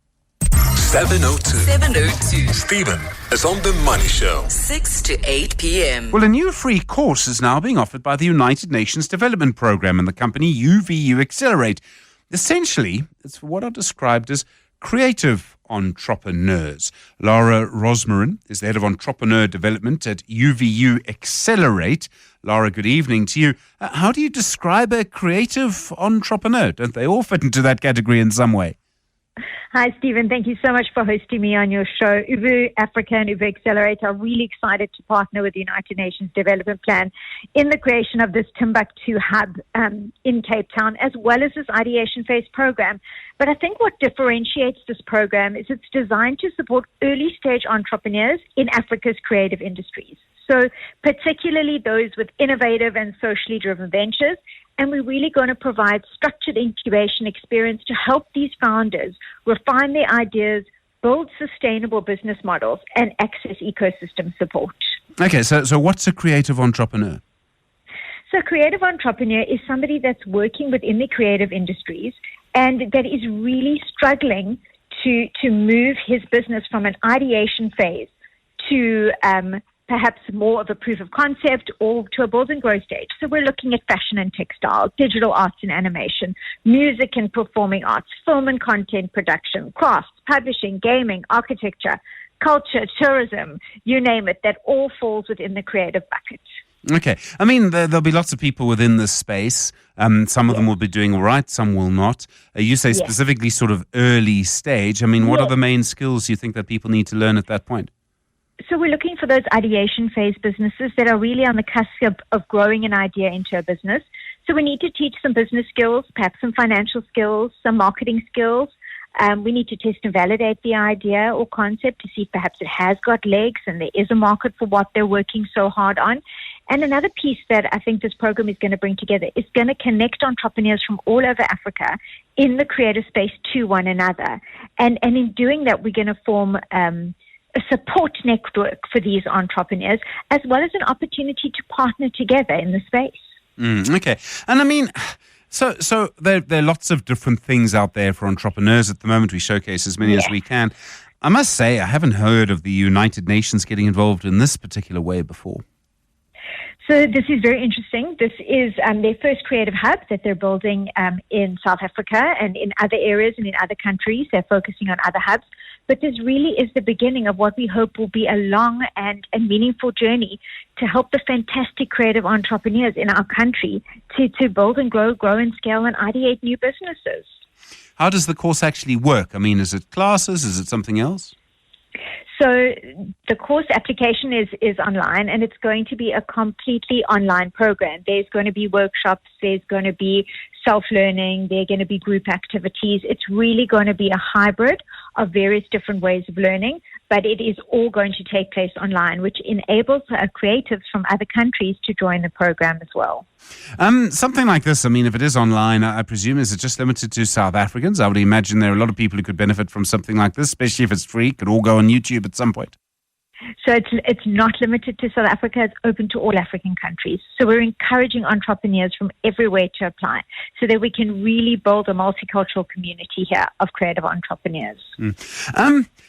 [SPEAKER 3] 702. Stephen is on The Money Show.
[SPEAKER 2] 6 to 8 p.m.
[SPEAKER 4] Well, a new free course is now being offered by the United Nations Development Programme and the company UVU Accelerate. Essentially, it's what are described as creative entrepreneurs. Lara Rosmarin is the head of entrepreneur development at UVU Accelerate. Lara, good evening to you. How do you describe a creative entrepreneur? Don't they all fit into that category in some way?
[SPEAKER 12] Hi, Stephen. Thank you so much for hosting me on your show. UVU Africa and UVU Accelerate are really excited to partner with the United Nations Development Plan in the creation of this Timbuktu hub in Cape Town, as well as this ideation phase program. But I think what differentiates this program is it's designed to support early stage entrepreneurs in Africa's creative industries. So particularly those with innovative and socially driven ventures. And we're really going to provide structured incubation experience to help these founders refine their ideas, build sustainable business models, and access ecosystem support.
[SPEAKER 4] Okay, so what's a creative entrepreneur?
[SPEAKER 12] So a creative entrepreneur is somebody that's working within the creative industries and that is really struggling to move his business from an ideation phase to perhaps more of a proof of concept or to a build and grow stage. So we're looking at fashion and textiles, digital arts and animation, music and performing arts, film and content production, crafts, publishing, gaming, architecture, culture, tourism, you name it, that all falls within the creative bucket.
[SPEAKER 4] Okay. I mean, there'll be lots of people within this space. Some of them will be doing all right, some will not. You say specifically sort of early stage. I mean, what are the main skills you think that people need to learn at that point?
[SPEAKER 12] So we're looking for those ideation phase businesses that are really on the cusp of growing an idea into a business. So we need to teach some business skills, perhaps some financial skills, some marketing skills, We need to test and validate the idea or concept to see if perhaps it has got legs and there is a market for what they're working so hard on. And another piece that I think this program is going to bring together is going to connect entrepreneurs from all over Africa in the creative space to one another. And in doing that, we're going to form a support network for these entrepreneurs, as well as an opportunity to partner together in the space.
[SPEAKER 4] Okay. And I mean, so there are lots of different things out there for entrepreneurs at the moment. We showcase as many as we can. I must say, I haven't heard of the United Nations getting involved in this particular way before.
[SPEAKER 12] So this is very interesting. This is their first creative hub that they're building in South Africa and in other areas and in other countries. They're focusing on other hubs. But this really is the beginning of what we hope will be a long and meaningful journey to help the fantastic creative entrepreneurs in our country to build and grow and scale and ideate new businesses.
[SPEAKER 4] How does the course actually work? I mean, is it classes? Is it something else?
[SPEAKER 12] So the course application is online, and it's going to be a completely online program. There's going to be workshops, there's going to be self-learning, there are going to be group activities. It's really going to be a hybrid of various different ways of learning, but it is all going to take place online, which enables creatives from other countries to join the program as well.
[SPEAKER 4] Something like this, I mean, if it is online, I presume, is it just limited to South Africans? I would imagine there are a lot of people who could benefit from something like this, especially if it's free, could all go on YouTube at some point.
[SPEAKER 12] So it's not limited to South Africa. It's open to all African countries. So we're encouraging entrepreneurs from everywhere to apply so that we can really build a multicultural community here of creative entrepreneurs.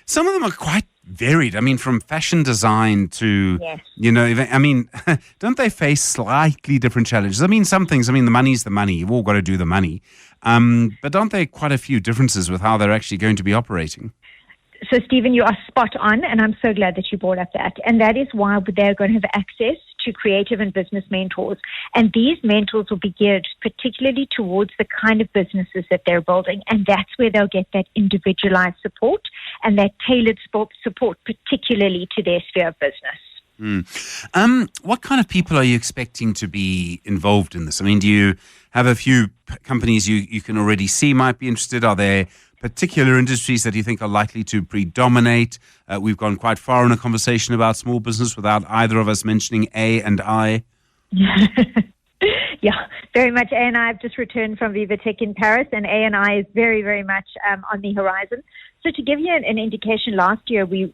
[SPEAKER 4] Some of them are quite varied. I mean, from fashion design to, I mean, don't they face slightly different challenges? I mean, some things, the money's the money. You've all got to do the money. But aren't there quite a few differences with how they're actually going to be operating?
[SPEAKER 12] So, Stephen, you are spot on, and I'm so glad that you brought up that. And that is why they're going to have access to creative and business mentors. And these mentors will be geared particularly towards the kind of businesses that they're building. And that's where they'll get that individualized support and that tailored support, particularly to their sphere of business.
[SPEAKER 4] What kind of people are you expecting to be involved in this? I mean, do you have a few companies you can already see might be interested? Are there particular industries that you think are likely to predominate? We've gone quite far in a conversation about small business without either of us mentioning A and I.
[SPEAKER 12] Yeah, very much. A and I have just returned from Viva Tech in Paris, and A and I is very, very much on the horizon. So to give you an indication, last year we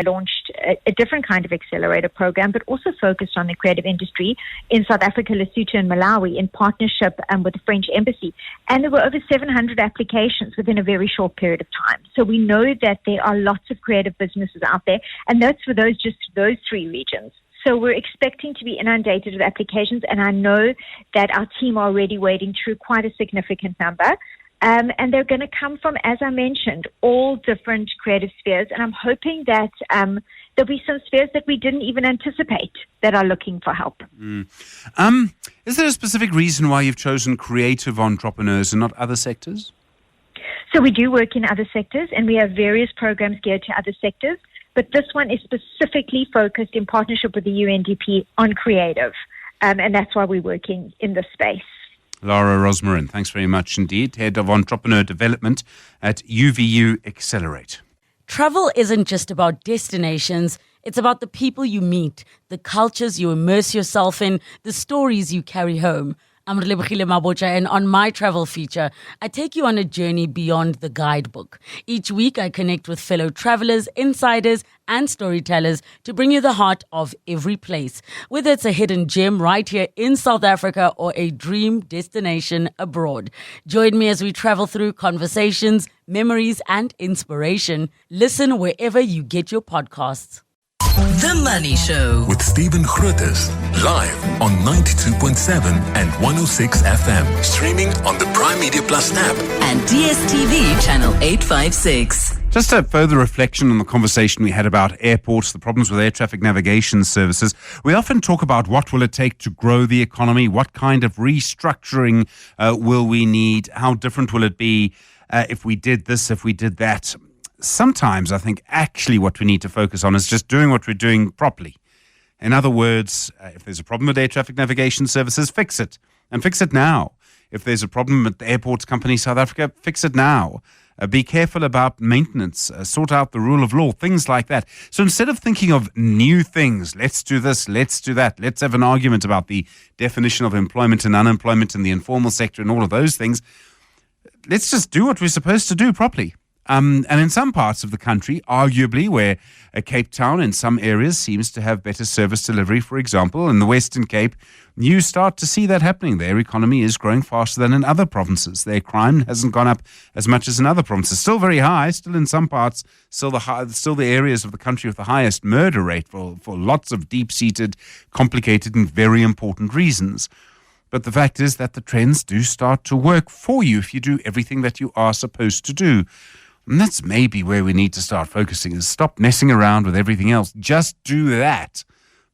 [SPEAKER 12] launched a different kind of accelerator program, but also focused on the creative industry in South Africa, Lesotho, and Malawi in partnership with the French Embassy. And there were over 700 applications within a very short period of time. So we know that there are lots of creative businesses out there, and that's for those three regions. So we're expecting to be inundated with applications, and I know that our team are already wading through quite a significant number. And they're going to come from, as I mentioned, all different creative spheres. And I'm hoping that there'll be some spheres that we didn't even anticipate that are looking for help.
[SPEAKER 4] Is there a specific reason why you've chosen creative entrepreneurs and not other sectors?
[SPEAKER 12] So we do work in other sectors, and we have various programs geared to other sectors. But this one is specifically focused in partnership with the UNDP on creative. And that's why we're working in this space.
[SPEAKER 4] Lara Rosmarin, thanks very much indeed. Head of Entrepreneur Development at UVU Accelerate.
[SPEAKER 1] Travel isn't just about destinations. It's about the people you meet, the cultures you immerse yourself in, the stories you carry home. I'm Relebogile Mabotja, and on my travel feature, I take you on a journey beyond the guidebook. Each week, I connect with fellow travelers, insiders, and storytellers to bring you the heart of every place, whether it's a hidden gem right here in South Africa or a dream destination abroad. Join me as we travel through conversations, memories, and inspiration. Listen wherever you get your podcasts.
[SPEAKER 2] The Money Show
[SPEAKER 3] with Stephen Grootes, live on 92.7 and 106 FM. Streaming on the Prime Media Plus app
[SPEAKER 2] and DSTV channel 856.
[SPEAKER 4] Just a further reflection on the conversation we had about airports, the problems with air traffic navigation services. We often talk about what will it take to grow the economy, what kind of restructuring will we need, how different will it be if we did this, if we did that. Sometimes I think actually what we need to focus on is just doing what we're doing properly. In other words, if there's a problem with air traffic navigation services, fix it, and fix it now. If there's a problem with the airports company South Africa, fix it now. Be careful about maintenance, sort out the rule of law, things like that. So instead of thinking of new things, let's do this, let's do that, let's have an argument about the definition of employment and unemployment in the informal sector and all of those things, let's just do what we're supposed to do properly. And in some parts of the country, arguably, where Cape Town in some areas seems to have better service delivery, for example, in the Western Cape, you start to see that happening. Their economy is growing faster than in other provinces. Their crime hasn't gone up as much as in other provinces. Still very high, still in some parts, still the areas of the country with the highest murder rate for lots of deep-seated, complicated and very important reasons. But the fact is that the trends do start to work for you if you do everything that you are supposed to do. And that's maybe where we need to start focusing, is stop messing around with everything else. Just do that.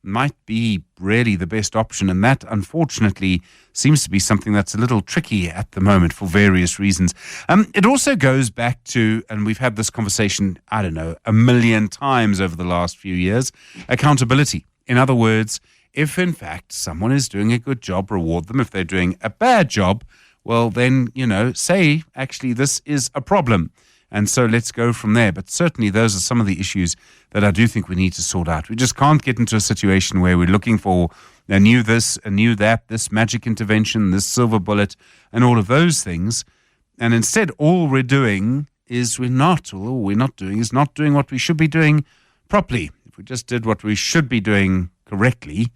[SPEAKER 4] Might be really the best option. And that, unfortunately, seems to be something that's a little tricky at the moment for various reasons. It also goes back to, and we've had this conversation, I don't know, 1 million times over the last few years, accountability. In other words, if in fact someone is doing a good job, reward them. If they're doing a bad job, well then, say, actually, this is a problem. And so let's go from there. But certainly those are some of the issues that I do think we need to sort out. We just can't get into a situation where we're looking for a new this, a new that, this magic intervention, this silver bullet, and all of those things. And instead, all we're doing is not doing what we should be doing properly. If we just did what we should be doing correctly,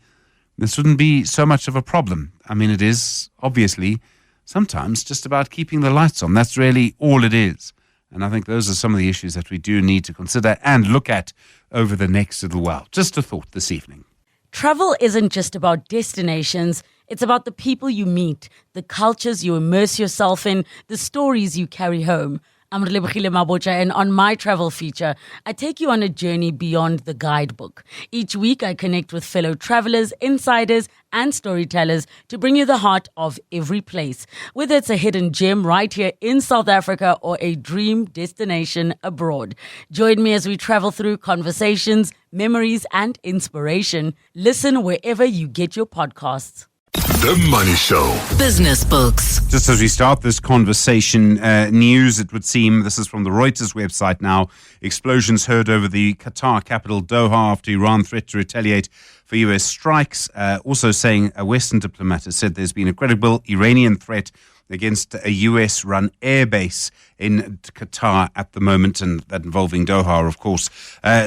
[SPEAKER 4] this wouldn't be so much of a problem. I mean, it is obviously sometimes just about keeping the lights on. That's really all it is. And I think those are some of the issues that we do need to consider and look at over the next little while. Just a thought this evening.
[SPEAKER 1] Travel isn't just about destinations. It's about the people you meet, the cultures you immerse yourself in, the stories you carry home. I'm Relebogile Mabotja, and on my travel feature, I take you on a journey beyond the guidebook. Each week, I connect with fellow travelers, insiders, and storytellers to bring you the heart of every place, whether it's a hidden gem right here in South Africa or a dream destination abroad. Join me as we travel through conversations, memories, and inspiration. Listen wherever you get your podcasts.
[SPEAKER 3] The Money Show.
[SPEAKER 2] Business books.
[SPEAKER 4] Just as we start this conversation, news, it would seem, this is from the Reuters website now, explosions heard over the Qatar capital Doha after Iran threat to retaliate for US strikes. Also saying a Western diplomat has said there's been a credible Iranian threat against a US-run airbase in Qatar at the moment, and that involving Doha, of course.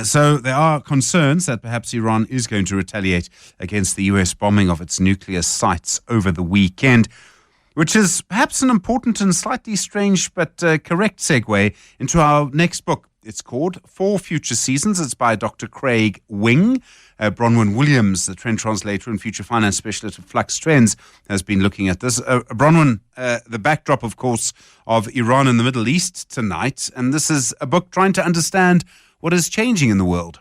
[SPEAKER 4] So there are concerns that perhaps Iran is going to retaliate against the US bombing of its nuclear sites over the weekend, which is perhaps an important and slightly strange but correct segue into our next book. It's called 4 Future Seasons. It's by Dr. Craig Wing. Bronwyn Williams, the trend translator and future finance specialist at Flux Trends, has been looking at this. Bronwyn, the backdrop, of course, of Iran and the Middle East tonight. And this is a book trying to understand what is changing in the world.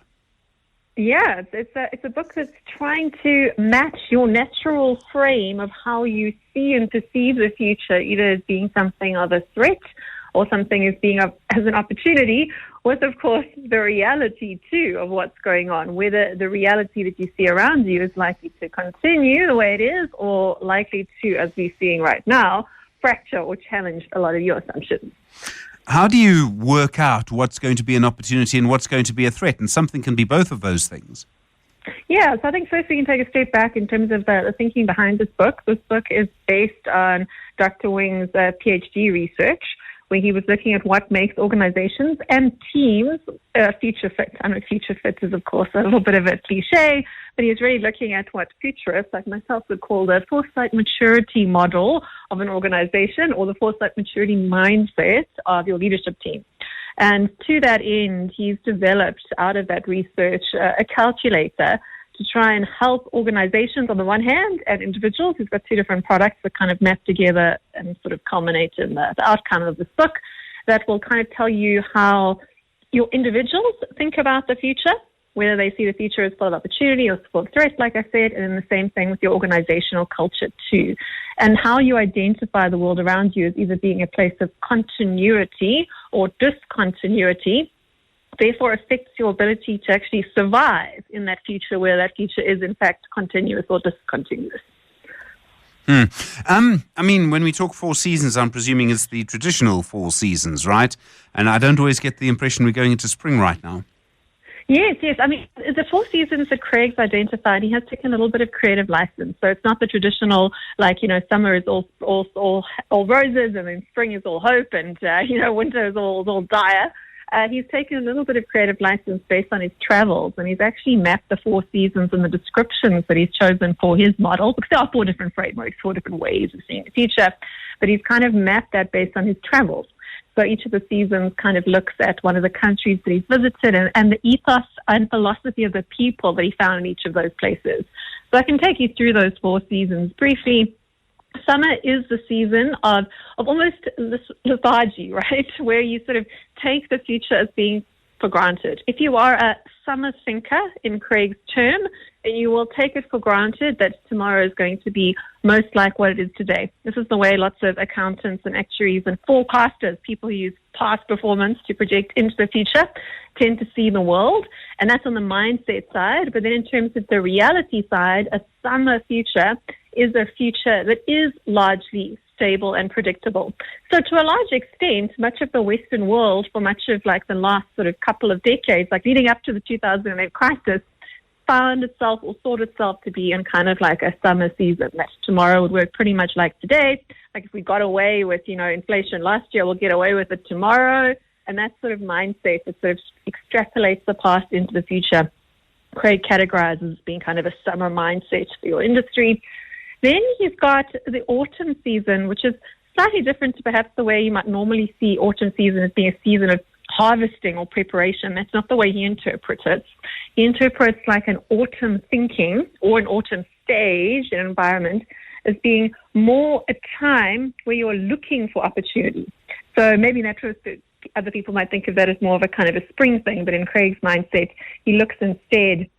[SPEAKER 13] Yeah, it's a book that's trying to match your natural frame of how you see and perceive the future, either as being something of a threat or something as being as an opportunity, with, of course, the reality, too, of what's going on, whether the reality that you see around you is likely to continue the way it is or likely to, as we're seeing right now, fracture or challenge a lot of your assumptions.
[SPEAKER 4] How do you work out what's going to be an opportunity and what's going to be a threat? And something can be both of those things.
[SPEAKER 13] Yeah, so I think first we can take a step back in terms of the thinking behind this book. This book is based on Dr. Wing's PhD research, where he was looking at what makes organizations and teams future fit. I know future fit is, of course, a little bit of a cliche, but he was really looking at what futurists like myself would call the foresight maturity model of an organization, or the foresight maturity mindset of your leadership team. And to that end, he's developed out of that research a calculator to try and help organizations on the one hand and individuals. Who've got 2 different products that kind of map together and sort of culminate in the outcome of this book that will kind of tell you how your individuals think about the future, whether they see the future as full of opportunity or full of threat, like I said, and then the same thing with your organizational culture too, and how you identify the world around you as either being a place of continuity or discontinuity, therefore affects your ability to actually survive in that future, where that future is in fact continuous or discontinuous.
[SPEAKER 4] I mean, when we talk four seasons, I'm presuming it's the traditional four seasons, right? And I don't always get the impression we're going into spring right now.
[SPEAKER 13] Yes. I mean, the four seasons that Craig's identified, he has taken a little bit of creative license. So it's not the traditional, summer is all roses, and then spring is all hope, and, winter is all dire. He's taken a little bit of creative license based on his travels, and he's actually mapped the four seasons and the descriptions that he's chosen for his model, because there are four different frameworks, four different ways of seeing the future, but he's kind of mapped that based on his travels. So each of the seasons kind of looks at one of the countries that he's visited and the ethos and philosophy of the people that he found in each of those places. So I can take you through those four seasons briefly. Summer is the season of almost lethargy, right? Where you sort of take the future as being for granted. If you are a summer thinker in Craig's term, then you will take it for granted that tomorrow is going to be most like what it is today. This is the way lots of accountants and actuaries and forecasters, people who use past performance to project into the future, tend to see the world. And that's on the mindset side. But then in terms of the reality side, a summer future is a future that is largely stable and predictable. So to a large extent, much of the Western world for much of the last sort of couple of decades, leading up to the 2008 crisis, found itself or thought itself to be in kind of like a summer season. That tomorrow would work pretty much like today. Like if we got away with, inflation last year, we'll get away with it tomorrow. And that sort of mindset that sort of extrapolates the past into the future, Craig categorizes as being kind of a summer mindset for your industry. Then you've got the autumn season, which is slightly different to perhaps the way you might normally see autumn season as being a season of harvesting or preparation. That's not the way he interprets it. He interprets like an autumn thinking or an autumn stage in an environment as being more a time where you're looking for opportunities. So maybe naturally other people might think of that as more of a kind of a spring thing, but in Craig's mindset, he looks instead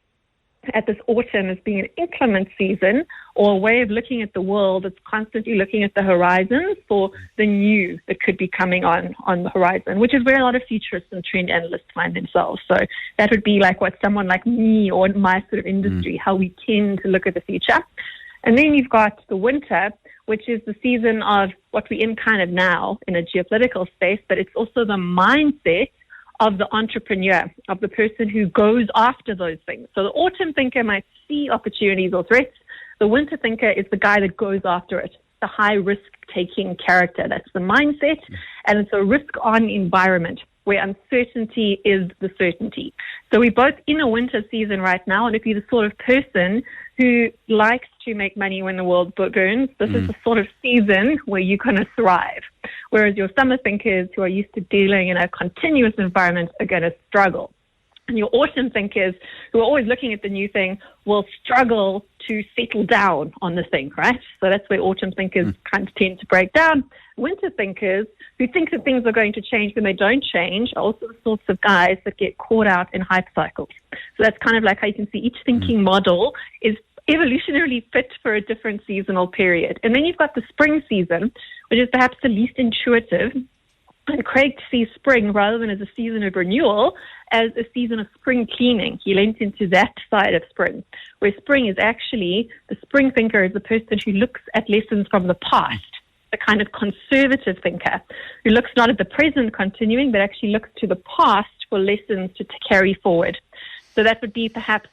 [SPEAKER 13] at this autumn as being an inclement season or a way of looking at the world that's constantly looking at the horizons for the new that could be coming on the horizon, which is where a lot of futurists and trend analysts find themselves. So that would be like what someone like me or my sort of industry, how we tend to look at the future. And then you've got the winter, which is the season of what we're in kind of now in a geopolitical space, but it's also the mindset of the entrepreneur, of the person who goes after those things. So the autumn thinker might see opportunities or threats. The winter thinker is the guy that goes after it, the high risk-taking character. That's the mindset, and it's a risk-on environment where uncertainty is the certainty. So we're both in a winter season right now, and if you're the sort of person who likes to make money when the world burns, this is the sort of season where you're going to thrive. Whereas your summer thinkers who are used to dealing in a continuous environment are going to struggle. And your autumn thinkers who are always looking at the new thing will struggle to settle down on the thing, right? So that's where autumn thinkers kind of tend to break down. Winter thinkers who think that things are going to change when they don't change are also the sorts of guys that get caught out in hype cycles. So that's kind of like how you can see each thinking model is evolutionarily fit for a different seasonal period. And then you've got the spring season, which is perhaps the least intuitive. And Craig sees spring rather than as a season of renewal, as a season of spring cleaning. He leans into that side of spring, where spring is actually, the spring thinker is the person who looks at lessons from the past, the kind of conservative thinker, who looks not at the present continuing, but actually looks to the past for lessons to carry forward. So that would be perhaps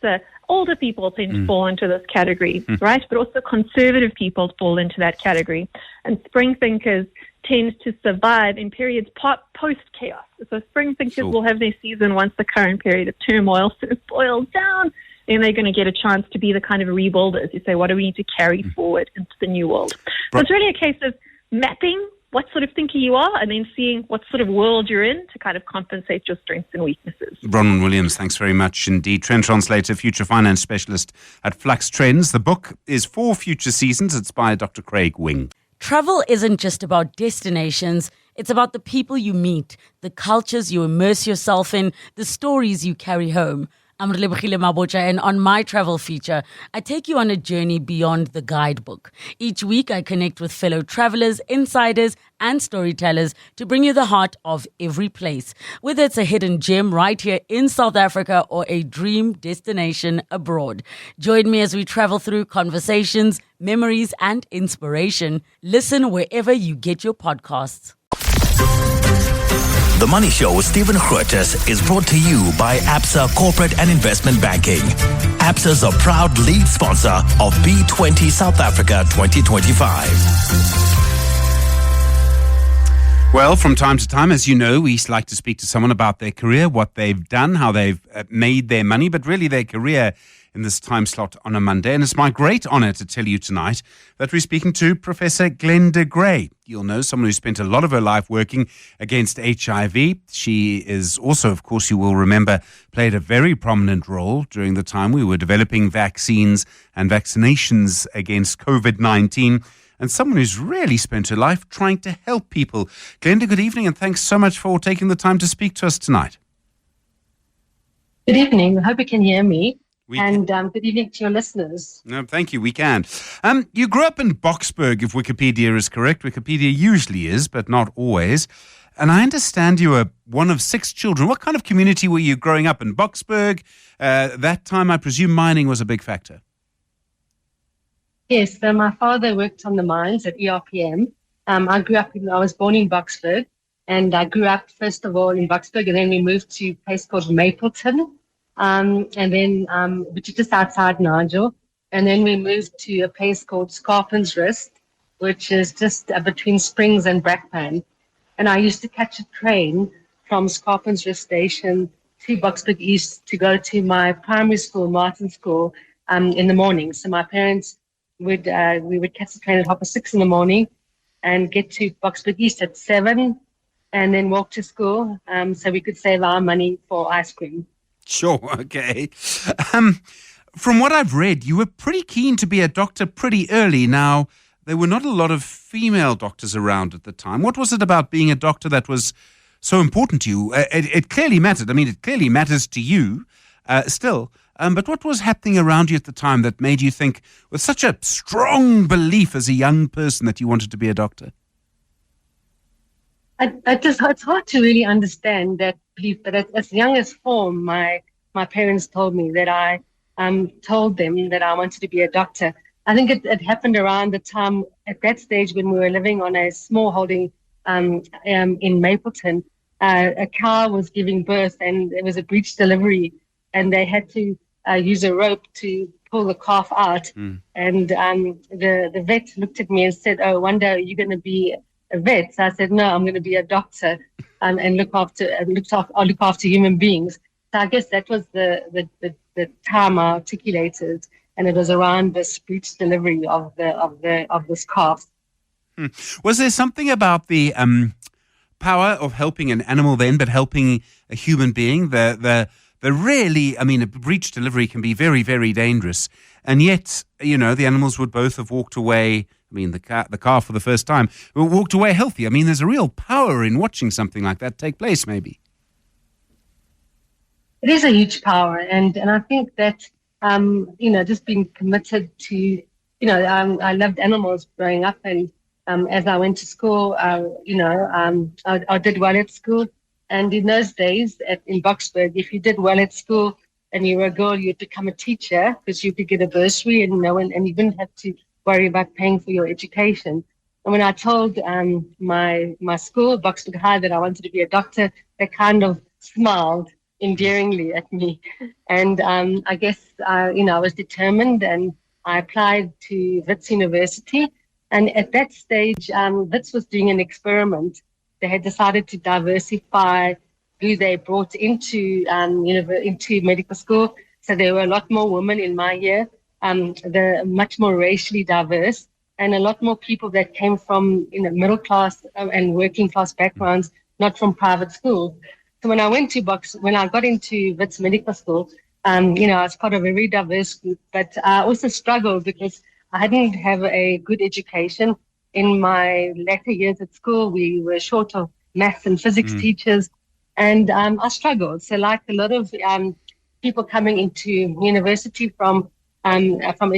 [SPEAKER 13] older people tend to fall into this category, right? But also conservative people fall into that category. And spring thinkers tend to survive in periods post-chaos. So spring thinkers will have their season once the current period of turmoil sort of boils down, and they're going to get a chance to be the kind of rebuilders. You say, what do we need to carry forward into the new world? So it's really a case of mapping what sort of thinker you are and then seeing what sort of world you're in to kind of compensate your strengths and weaknesses.
[SPEAKER 4] Bronwyn Williams, thanks very much indeed. Trend translator, future finance specialist at Flux Trends. The book is 4 Future Seasons. It's by Dr. Craig Wing.
[SPEAKER 1] Travel isn't just about destinations. It's about the people you meet, the cultures you immerse yourself in, the stories you carry home. I'm Relebogile Mabotja, and on my travel feature, I take you on a journey beyond the guidebook. Each week, I connect with fellow travelers, insiders, and storytellers to bring you the heart of every place, whether it's a hidden gem right here in South Africa or a dream destination abroad. Join me as we travel through conversations, memories, and inspiration. Listen wherever you get your podcasts.
[SPEAKER 11] The Money Show with Stephen Grootes is brought to you by Absa Corporate and Investment Banking. Absa is a proud lead sponsor of B20 South Africa 2025.
[SPEAKER 4] Well, from time to time, as you know, we like to speak to someone about their career, what they've done, how they've made their money, but really their career in this time slot on a Monday. And it's my great honor to tell you tonight that we're speaking to Professor Glenda Gray. You'll know someone who spent a lot of her life working against HIV. She is also, of course, you will remember, played a very prominent role during the time we were developing vaccines and vaccinations against COVID-19. And someone who's really spent her life trying to help people. Glenda, good evening, and thanks so much for taking the time to speak to us tonight.
[SPEAKER 14] Good evening. I hope you can hear me. Good evening to your listeners.
[SPEAKER 4] No, thank you. We can. You grew up in Boksburg, if Wikipedia is correct. Wikipedia usually is, but not always. And I understand you were one of 6 children. What kind of community were you growing up in Boksburg? That time, I presume mining was a big factor.
[SPEAKER 14] Yes, so my father worked on the mines at ERPM. I was born in Boksburg, and I grew up, first of all, in Boksburg, and then we moved to a place called Mapleton, which is just outside Nigel. And then we moved to a place called Scarpins Rest, which is just between Springs and Brakpan. And I used to catch a train from Scarpins Rest Station to Boksburg East to go to my primary school, Martin School, in the morning. So my parents we would catch the train at 6:30 in the morning and get to Boksburg East at 7 and then walk to school so we could save our money for ice cream.
[SPEAKER 4] Sure, okay. From what I've read, you were pretty keen to be a doctor pretty early. Now, there were not a lot of female doctors around at the time. What was it about being a doctor that was so important to you? It clearly mattered. I mean, it clearly matters to you still. But what was happening around you at the time that made you think, with such a strong belief as a young person, that you wanted to be a doctor?
[SPEAKER 14] It's hard to really understand that belief, but as young as 4, my parents told me that I told them that I wanted to be a doctor. I think it happened around the time, at that stage, when we were living on a small holding in Mapleton. A cow was giving birth, and it was a breech delivery, and they had to use a rope to pull the calf out. And the vet looked at me and said, "Oh, one day you're going to be a vet." So I said, "No, I'm going to be a doctor and look after human beings." So I guess that was the time I articulated, and it was around this breech delivery of this calf.
[SPEAKER 4] Was there something about the power of helping an animal then, but helping a human being? A breech delivery can be very, very dangerous. And yet, you know, the animals would both have walked away. I mean, the calf for the first time, walked away healthy. I mean, there's a real power in watching something like that take place, maybe.
[SPEAKER 14] It is a huge power. And I think that, just being committed to, I loved animals growing up. And as I went to school, I did well at school. And in those days in Boksburg, if you did well at school and you were a girl, you'd become a teacher because you could get a bursary and you didn't have to worry about paying for your education. And when I told my school, Boksburg High, that I wanted to be a doctor, they kind of smiled endearingly at me. And I guess, I was determined, and I applied to Wits University. And at that stage, Wits was doing an experiment. They had decided to diversify who they brought into medical school. So there were a lot more women in my year. They're much more racially diverse, and a lot more people that came from middle class and working class backgrounds, not from private schools. So when I got into Wits Medical School, I was part of a very diverse group, but I also struggled because I didn't have a good education. In my latter years at school, we were short of maths and physics teachers, and I struggled. So like a lot of people coming into university from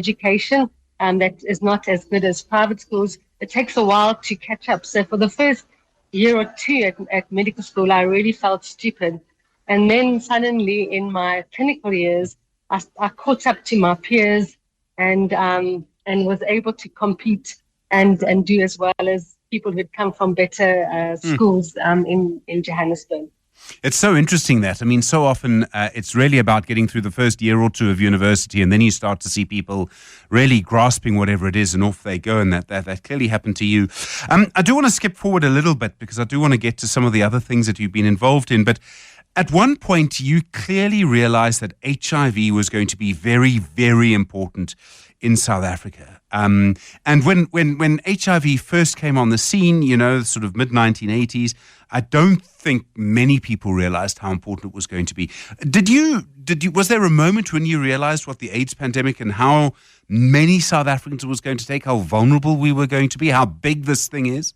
[SPEAKER 14] education that is not as good as private schools. It takes a while to catch up. So for the first year or two at medical school, I really felt stupid. And then suddenly in my clinical years, I caught up to my peers and was able to compete and do as well as people who'd come from better schools in Johannesburg.
[SPEAKER 4] It's so interesting that, I mean, so often it's really about getting through the first year or two of university, and then you start to see people really grasping whatever it is and off they go, and that clearly happened to you. I do want to skip forward a little bit because I do want to get to some of the other things that you've been involved in, but at one point you clearly realized that HIV was going to be very, very important in South Africa. And when HIV first came on the scene, you know, sort of mid-1980s, I don't think many people realized how important it was going to be. Was there a moment when you realized what the AIDS pandemic and how many South Africans it was going to take, how vulnerable we were going to be, how big this thing is?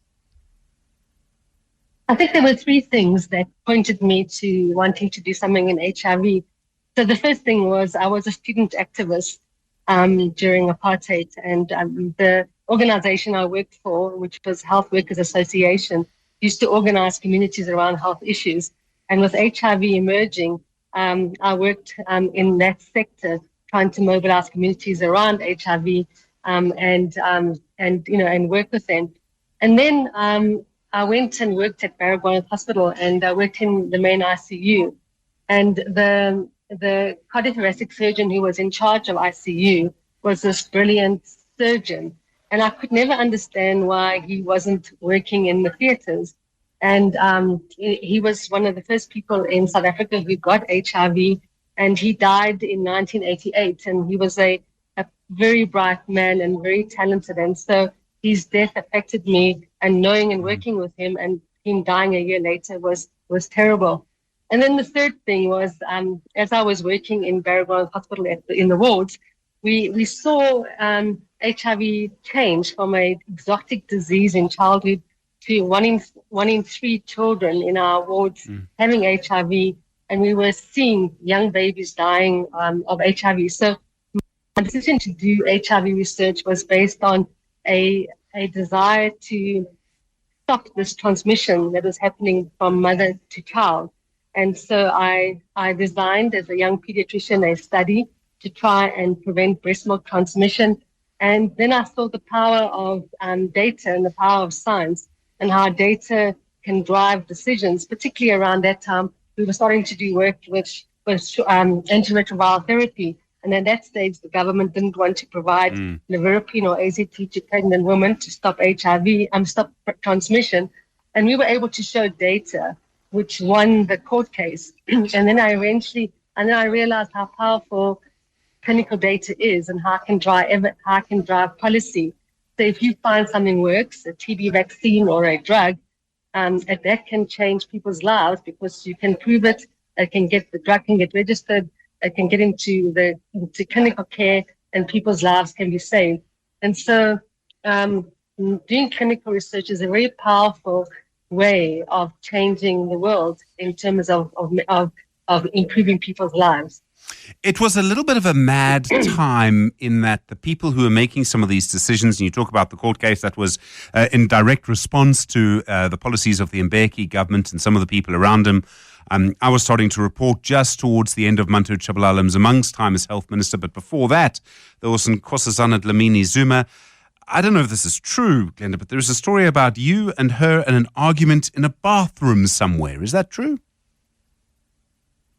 [SPEAKER 14] I think there were three things that pointed me to wanting to do something in HIV. So the first thing was I was a student activist during apartheid, and the organization I worked for, which was Health Workers Association, used to organize communities around health issues. And with HIV emerging, I worked in that sector, trying to mobilize communities around HIV and work with them. And then I went and worked at Baragwanath Hospital, and I worked in the main ICU. And the cardiothoracic surgeon who was in charge of ICU was this brilliant surgeon. And I could never understand why he wasn't working in the theaters. And he was one of the first people in South Africa who got HIV, and he died in 1988. And he was a very bright man and very talented. And so his death affected me, and knowing and working with him and him dying a year later was terrible. And then the third thing was, as I was working in Baragwanath Hospital in the wards, we saw HIV change from an exotic disease in childhood to one in three children in our wards having HIV, and we were seeing young babies dying of HIV. So my decision to do HIV research was based on a desire to stop this transmission that was happening from mother to child. And so I designed as a young pediatrician a study to try and prevent breast milk transmission. And then I saw the power of data and the power of science and how data can drive decisions, particularly around that time. We were starting to do work with antiretroviral therapy. And at that stage, the government didn't want to provide nevirapine or AZT to pregnant women to stop HIV, stop transmission. And we were able to show data which won the court case. And then I realized how powerful clinical data is and how it can drive policy. So if you find something works, a TB vaccine or a drug, that can change people's lives because you can prove it. The drug can get registered. It can get into clinical care, and people's lives can be saved. And so doing clinical research is a very powerful way of changing the world in terms of improving people's lives.
[SPEAKER 4] It was a little bit of a mad time in that the people who are making some of these decisions, and you talk about the court case that was in direct response to the policies of the Mbeki government and some of the people around him. I was starting to report just towards the end of Manto Tshabalala Mzimang's time as health minister, but before that, there was Nkosazana Dlamini Zuma. I don't know if this is true, Glenda, but there is a story about you and her and an argument in a bathroom somewhere. Is that true?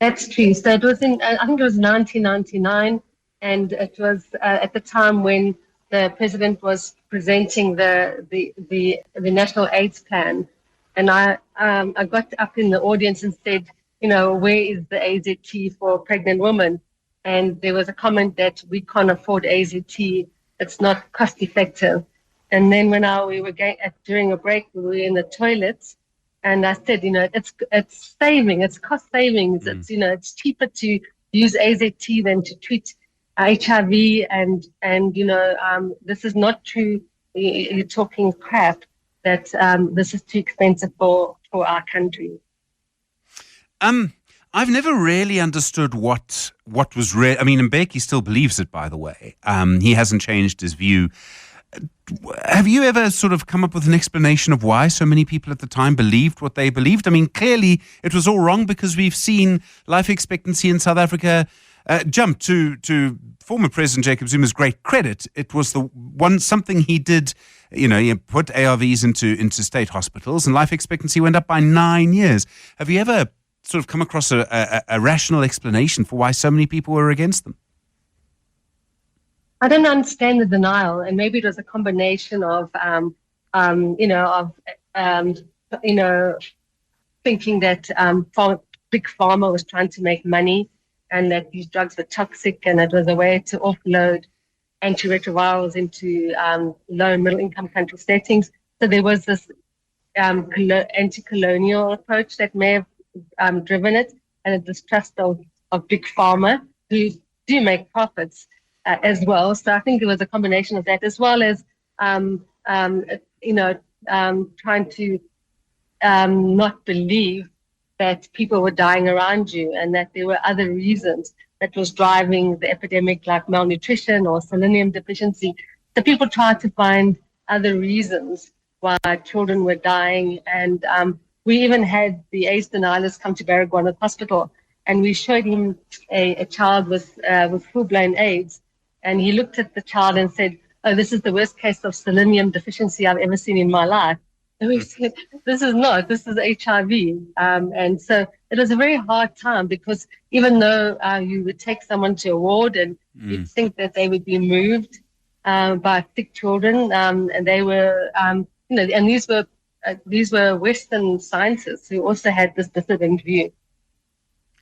[SPEAKER 14] That's true. So it was I think it was 1999, and it was at the time when the president was presenting the National AIDS Plan. And I got up in the audience and said, where is the AZT for pregnant women? And there was a comment that we can't afford AZT. It's not cost effective. And then when we were during a break, we were in the toilets, and I said, it's saving, it's cost savings. It's it's cheaper to use AZT than to treat HIV. And this is not true. You're talking crap. That this is too expensive for our country.
[SPEAKER 4] I've never really understood what was real. I mean, Mbeki still believes it, by the way. He hasn't changed his view. Have you ever sort of come up with an explanation of why so many people at the time believed what they believed? I mean, clearly it was all wrong because we've seen life expectancy in South Africa jump to former President Jacob Zuma's great credit. It was something he did. He put ARVs into state hospitals, and life expectancy went up by 9 years. Have you ever sort of come across a rational explanation for why so many people were against them?
[SPEAKER 14] I don't understand the denial, and maybe it was a combination of, thinking that big pharma was trying to make money, and that these drugs were toxic, and it was a way to offload antiretrovirals into low and middle income country settings. So there was this anti-colonial approach that may have driven it, and a distrust of big pharma who do make profits as well. So I think it was a combination of that, as well as trying to not believe that people were dying around you, and that there were other reasons that was driving the epidemic, like malnutrition or selenium deficiency. So people tried to find other reasons why children were dying. And we even had the AIDS denialists come to Baragwanath Hospital, and we showed him a child with full-blown AIDS. And he looked at the child and said, "Oh, this is the worst case of selenium deficiency I've ever seen in my life." And we said, this is HIV. And so it was a very hard time, because even though you would take someone to a ward and you'd think that they would be moved by sick children, and they were, and these were Western scientists who also had this dissident view.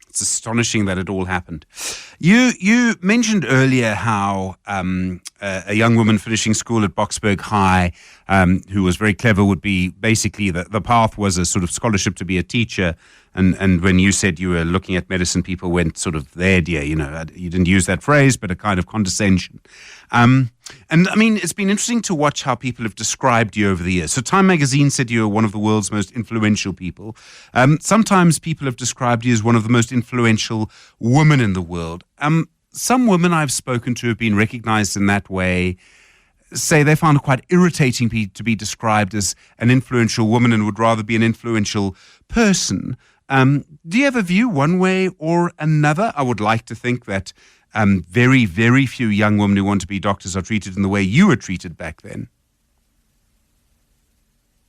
[SPEAKER 4] It's astonishing that it all happened. You mentioned earlier how a young woman finishing school at Boksburg High, who was very clever, would be basically the path was a sort of scholarship to be a teacher. And when you said you were looking at medicine, people went sort of there, dear. You didn't use that phrase, but a kind of condescension. And I mean, it's been interesting to watch how people have described you over the years. So Time magazine said you were one of the world's most influential people. Sometimes people have described you as one of the most influential women in the world. Some women I've spoken to have been recognized in that way, say they found it quite irritating to be described as an influential woman and would rather be an influential person. Do you have a view one way or another? I would like to think that very, very few young women who want to be doctors are treated in the way you were treated back then.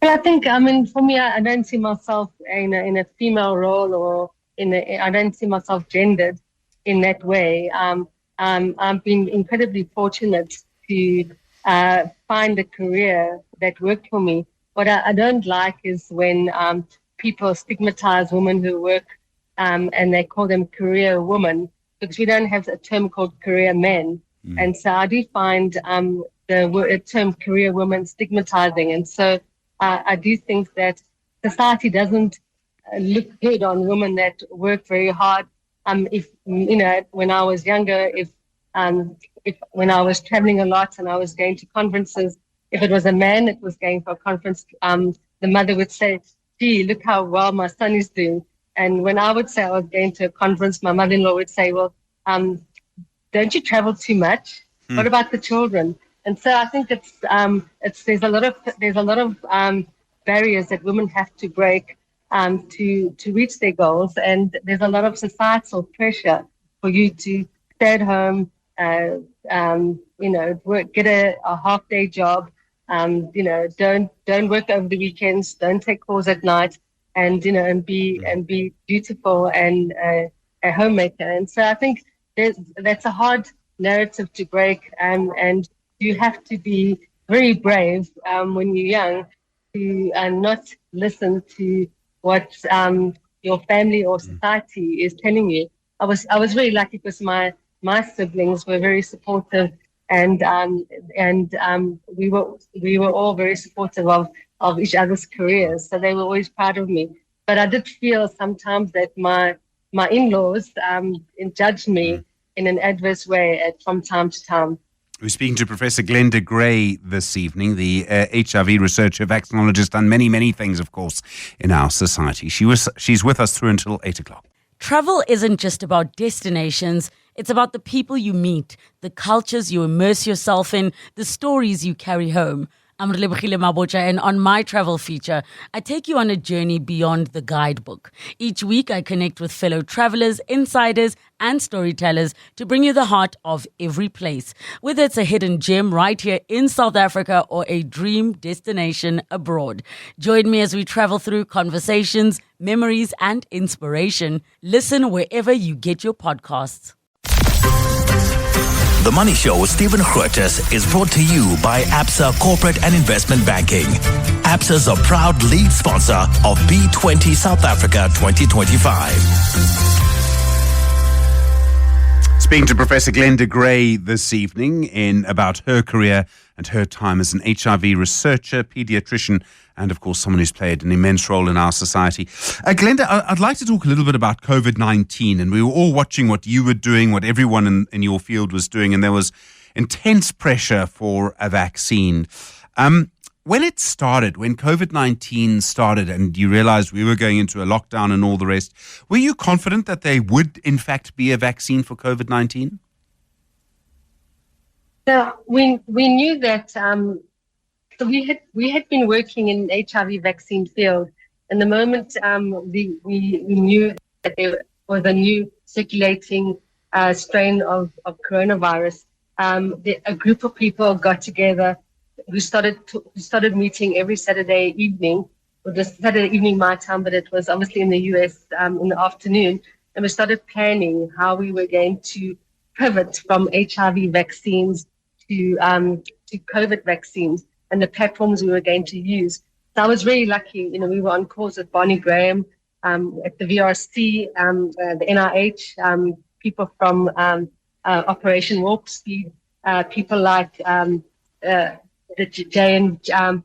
[SPEAKER 14] Well, I think, for me, I don't see myself in a female role, or I don't see myself gendered in that way. I've been incredibly fortunate to find a career that worked for me. What I don't like is when people stigmatize women who work and they call them career women, because we don't have a term called career men. And so I do find the term career woman stigmatizing. And so I do think that society doesn't look good on women that work very hard. When I was younger, when I was traveling a lot and I was going to conferences, if it was a man that was going for a conference, the mother would say, "Gee, look how well my son is doing." And when I would say I was going to a conference, my mother-in-law would say, "Well, don't you travel too much? What about the children?" And so I think there's a lot of barriers that women have to break to reach their goals, and there's a lot of societal pressure for you to stay at home, get a half-day job, don't work over the weekends, don't take calls at night, and be beautiful and a homemaker. And so I think that's a hard narrative to break, and you have to be very brave when you're young to not listen to what your family or society is telling you. I was really lucky because my siblings were very supportive, and we were all very supportive of each other's careers. So they were always proud of me. But I did feel sometimes that my in-laws judged me in an adverse way from time to time.
[SPEAKER 4] We're speaking to Professor Glenda Gray this evening, the HIV researcher, vaccinologist, and many, many things, of course, in our society. She's with us through until 8 o'clock.
[SPEAKER 1] Travel isn't just about destinations, it's about the people you meet, the cultures you immerse yourself in, the stories you carry home. I'm Relebogile Mabotja, and on my travel feature, I take you on a journey beyond the guidebook. Each week, I connect with fellow travelers, insiders, and storytellers to bring you the heart of every place. Whether it's a hidden gem right here in South Africa or a dream destination abroad. Join me as we travel through conversations, memories, and inspiration. Listen wherever you get your podcasts.
[SPEAKER 11] The Money Show with Stephen Grootes is brought to you by Absa Corporate and Investment Banking. Absa is a proud lead sponsor of B20 South Africa 2025.
[SPEAKER 4] Speaking to Professor Glenda Gray this evening about her career and her time as an HIV researcher, pediatrician, and of course someone who's played an immense role in our society. Glenda, I'd like to talk a little bit about COVID-19, and we were all watching what you were doing, what everyone in your field was doing, and there was intense pressure for a vaccine. When it started, when COVID-19 started and you realized we were going into a lockdown and all the rest, were you confident that there would in fact be a vaccine for COVID-19?
[SPEAKER 14] So we knew that so we had been working in HIV vaccine field, and the moment we knew that there was a new circulating strain of coronavirus, a group of people got together. We started meeting every Saturday evening, or just Saturday evening my time, but it was obviously in the US in the afternoon, and we started planning how we were going to pivot from HIV vaccines to COVID vaccines and the platforms we were going to use. So I was really lucky. We were on calls with Barney Graham at the VRC, the NIH, people from Operation Warp Speed, people like the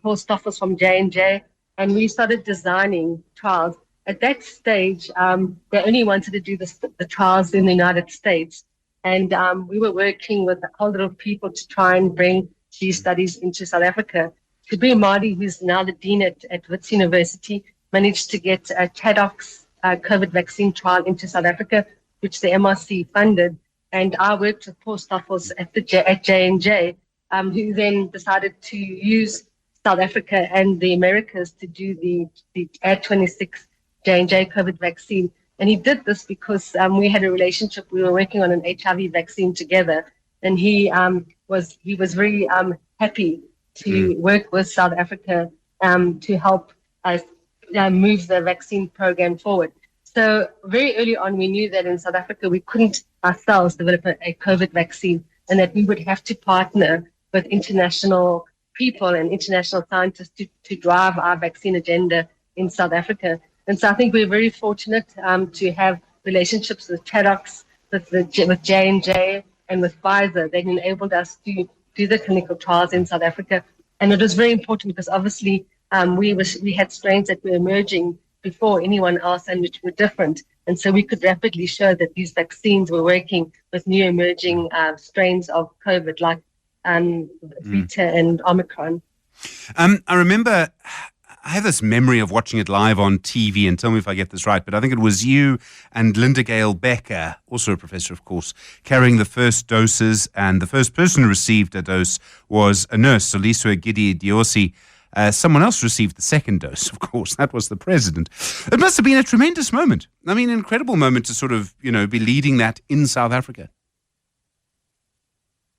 [SPEAKER 14] Paul Stoffels from J&J, and we started designing trials. At that stage, they only wanted to do the trials in the United States, and we were working with a whole lot of people to try and bring these studies into South Africa. Kabir Mahdi, who's now the dean at Wits University, managed to get a TEDx COVID vaccine trial into South Africa, which the MRC funded, and I worked with Paul Stoffels at J&J, who then decided to use South Africa and the Americas to do the Ad26 J&J COVID vaccine. And he did this because we had a relationship. We were working on an HIV vaccine together, and he was very happy to work with South Africa to help us move the vaccine program forward. So very early on, we knew that in South Africa we couldn't ourselves develop a COVID vaccine, and that we would have to partner with international people and international scientists to drive our vaccine agenda in South Africa. And so I think we're very fortunate to have relationships with TEDx, with J&J, and with Pfizer. They enabled us to do the clinical trials in South Africa. And it was very important because obviously we had strains that were emerging before anyone else and which were different. And so we could rapidly show that these vaccines were working with new emerging strains of COVID, like Beta and Omicron.
[SPEAKER 4] I remember, I have this memory of watching it live on TV, and tell me if I get this right, but I think it was you and Linda Gale Becker, also a professor, of course, carrying the first doses, and the first person who received a dose was a nurse, Soliswe Gidi Diosi. Someone else received the second dose, of course. That was the president. It must have been a tremendous moment. I mean, an incredible moment to sort of, be leading that in South Africa.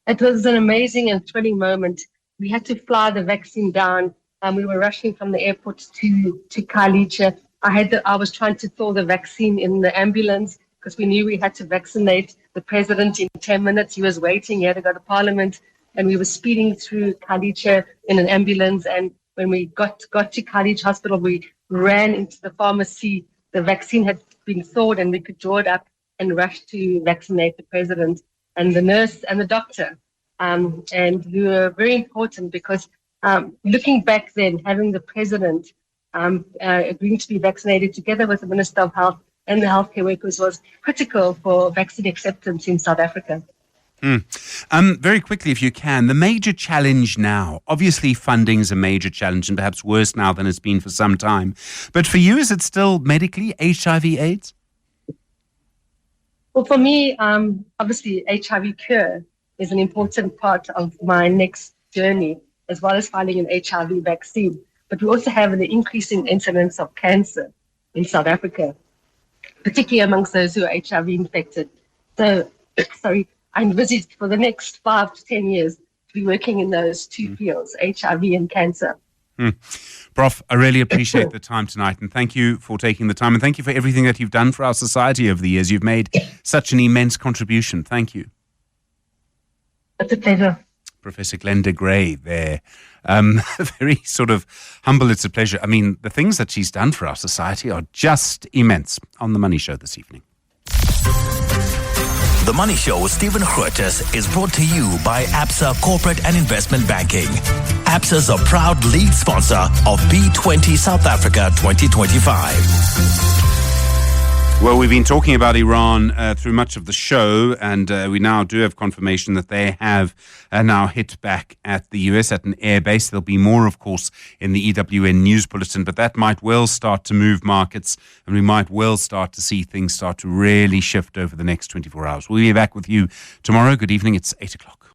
[SPEAKER 14] It was an amazing and thrilling moment. We had to fly the vaccine down. We were rushing from the airport to Khayelitsha. I was trying to thaw the vaccine in the ambulance because we knew we had to vaccinate the president in 10 minutes. He was waiting. He had to go to Parliament. And we were speeding through Khayelitsha in an ambulance. And when we got to Khayelitsha Hospital, we ran into the pharmacy. The vaccine had been thawed and we could draw it up and rush to vaccinate the president and the nurse and the doctor. And we were very important because looking back then, having the president agreeing to be vaccinated together with the Minister of Health and the healthcare workers was critical for vaccine acceptance in South Africa.
[SPEAKER 4] Very quickly, if you can, the major challenge now, obviously funding is a major challenge and perhaps worse now than it's been for some time. But for you, is it still medically HIV/AIDS?
[SPEAKER 14] Well, for me, obviously, HIV cure is an important part of my next journey, as well as finding an HIV vaccine. But we also have an increasing incidence of cancer in South Africa, particularly amongst those who are HIV infected. So, I envisage for the next 5 to 10 years to be working in those two fields, HIV and cancer.
[SPEAKER 4] Prof, I really appreciate the time tonight, and thank you for taking the time, and thank you for everything that you've done for our society over the years. You've made such an immense contribution. Thank you.
[SPEAKER 14] It's a pleasure.
[SPEAKER 4] Professor Glenda Gray there. Very sort of humble. It's a pleasure. I mean, the things that she's done for our society are just immense. On The Money Show this evening.
[SPEAKER 11] The Money Show with Stephen Grootes is brought to you by Absa Corporate and Investment Banking. Absa is a proud lead sponsor of B20 South Africa 2025.
[SPEAKER 4] Well, we've been talking about Iran through much of the show, and we now do have confirmation that they have now hit back at the US at an air base. There'll be more, of course, in the EWN news bulletin, but that might well start to move markets, and we might well start to see things start to really shift over the next 24 hours. We'll be back with you tomorrow. Good evening. It's 8 o'clock.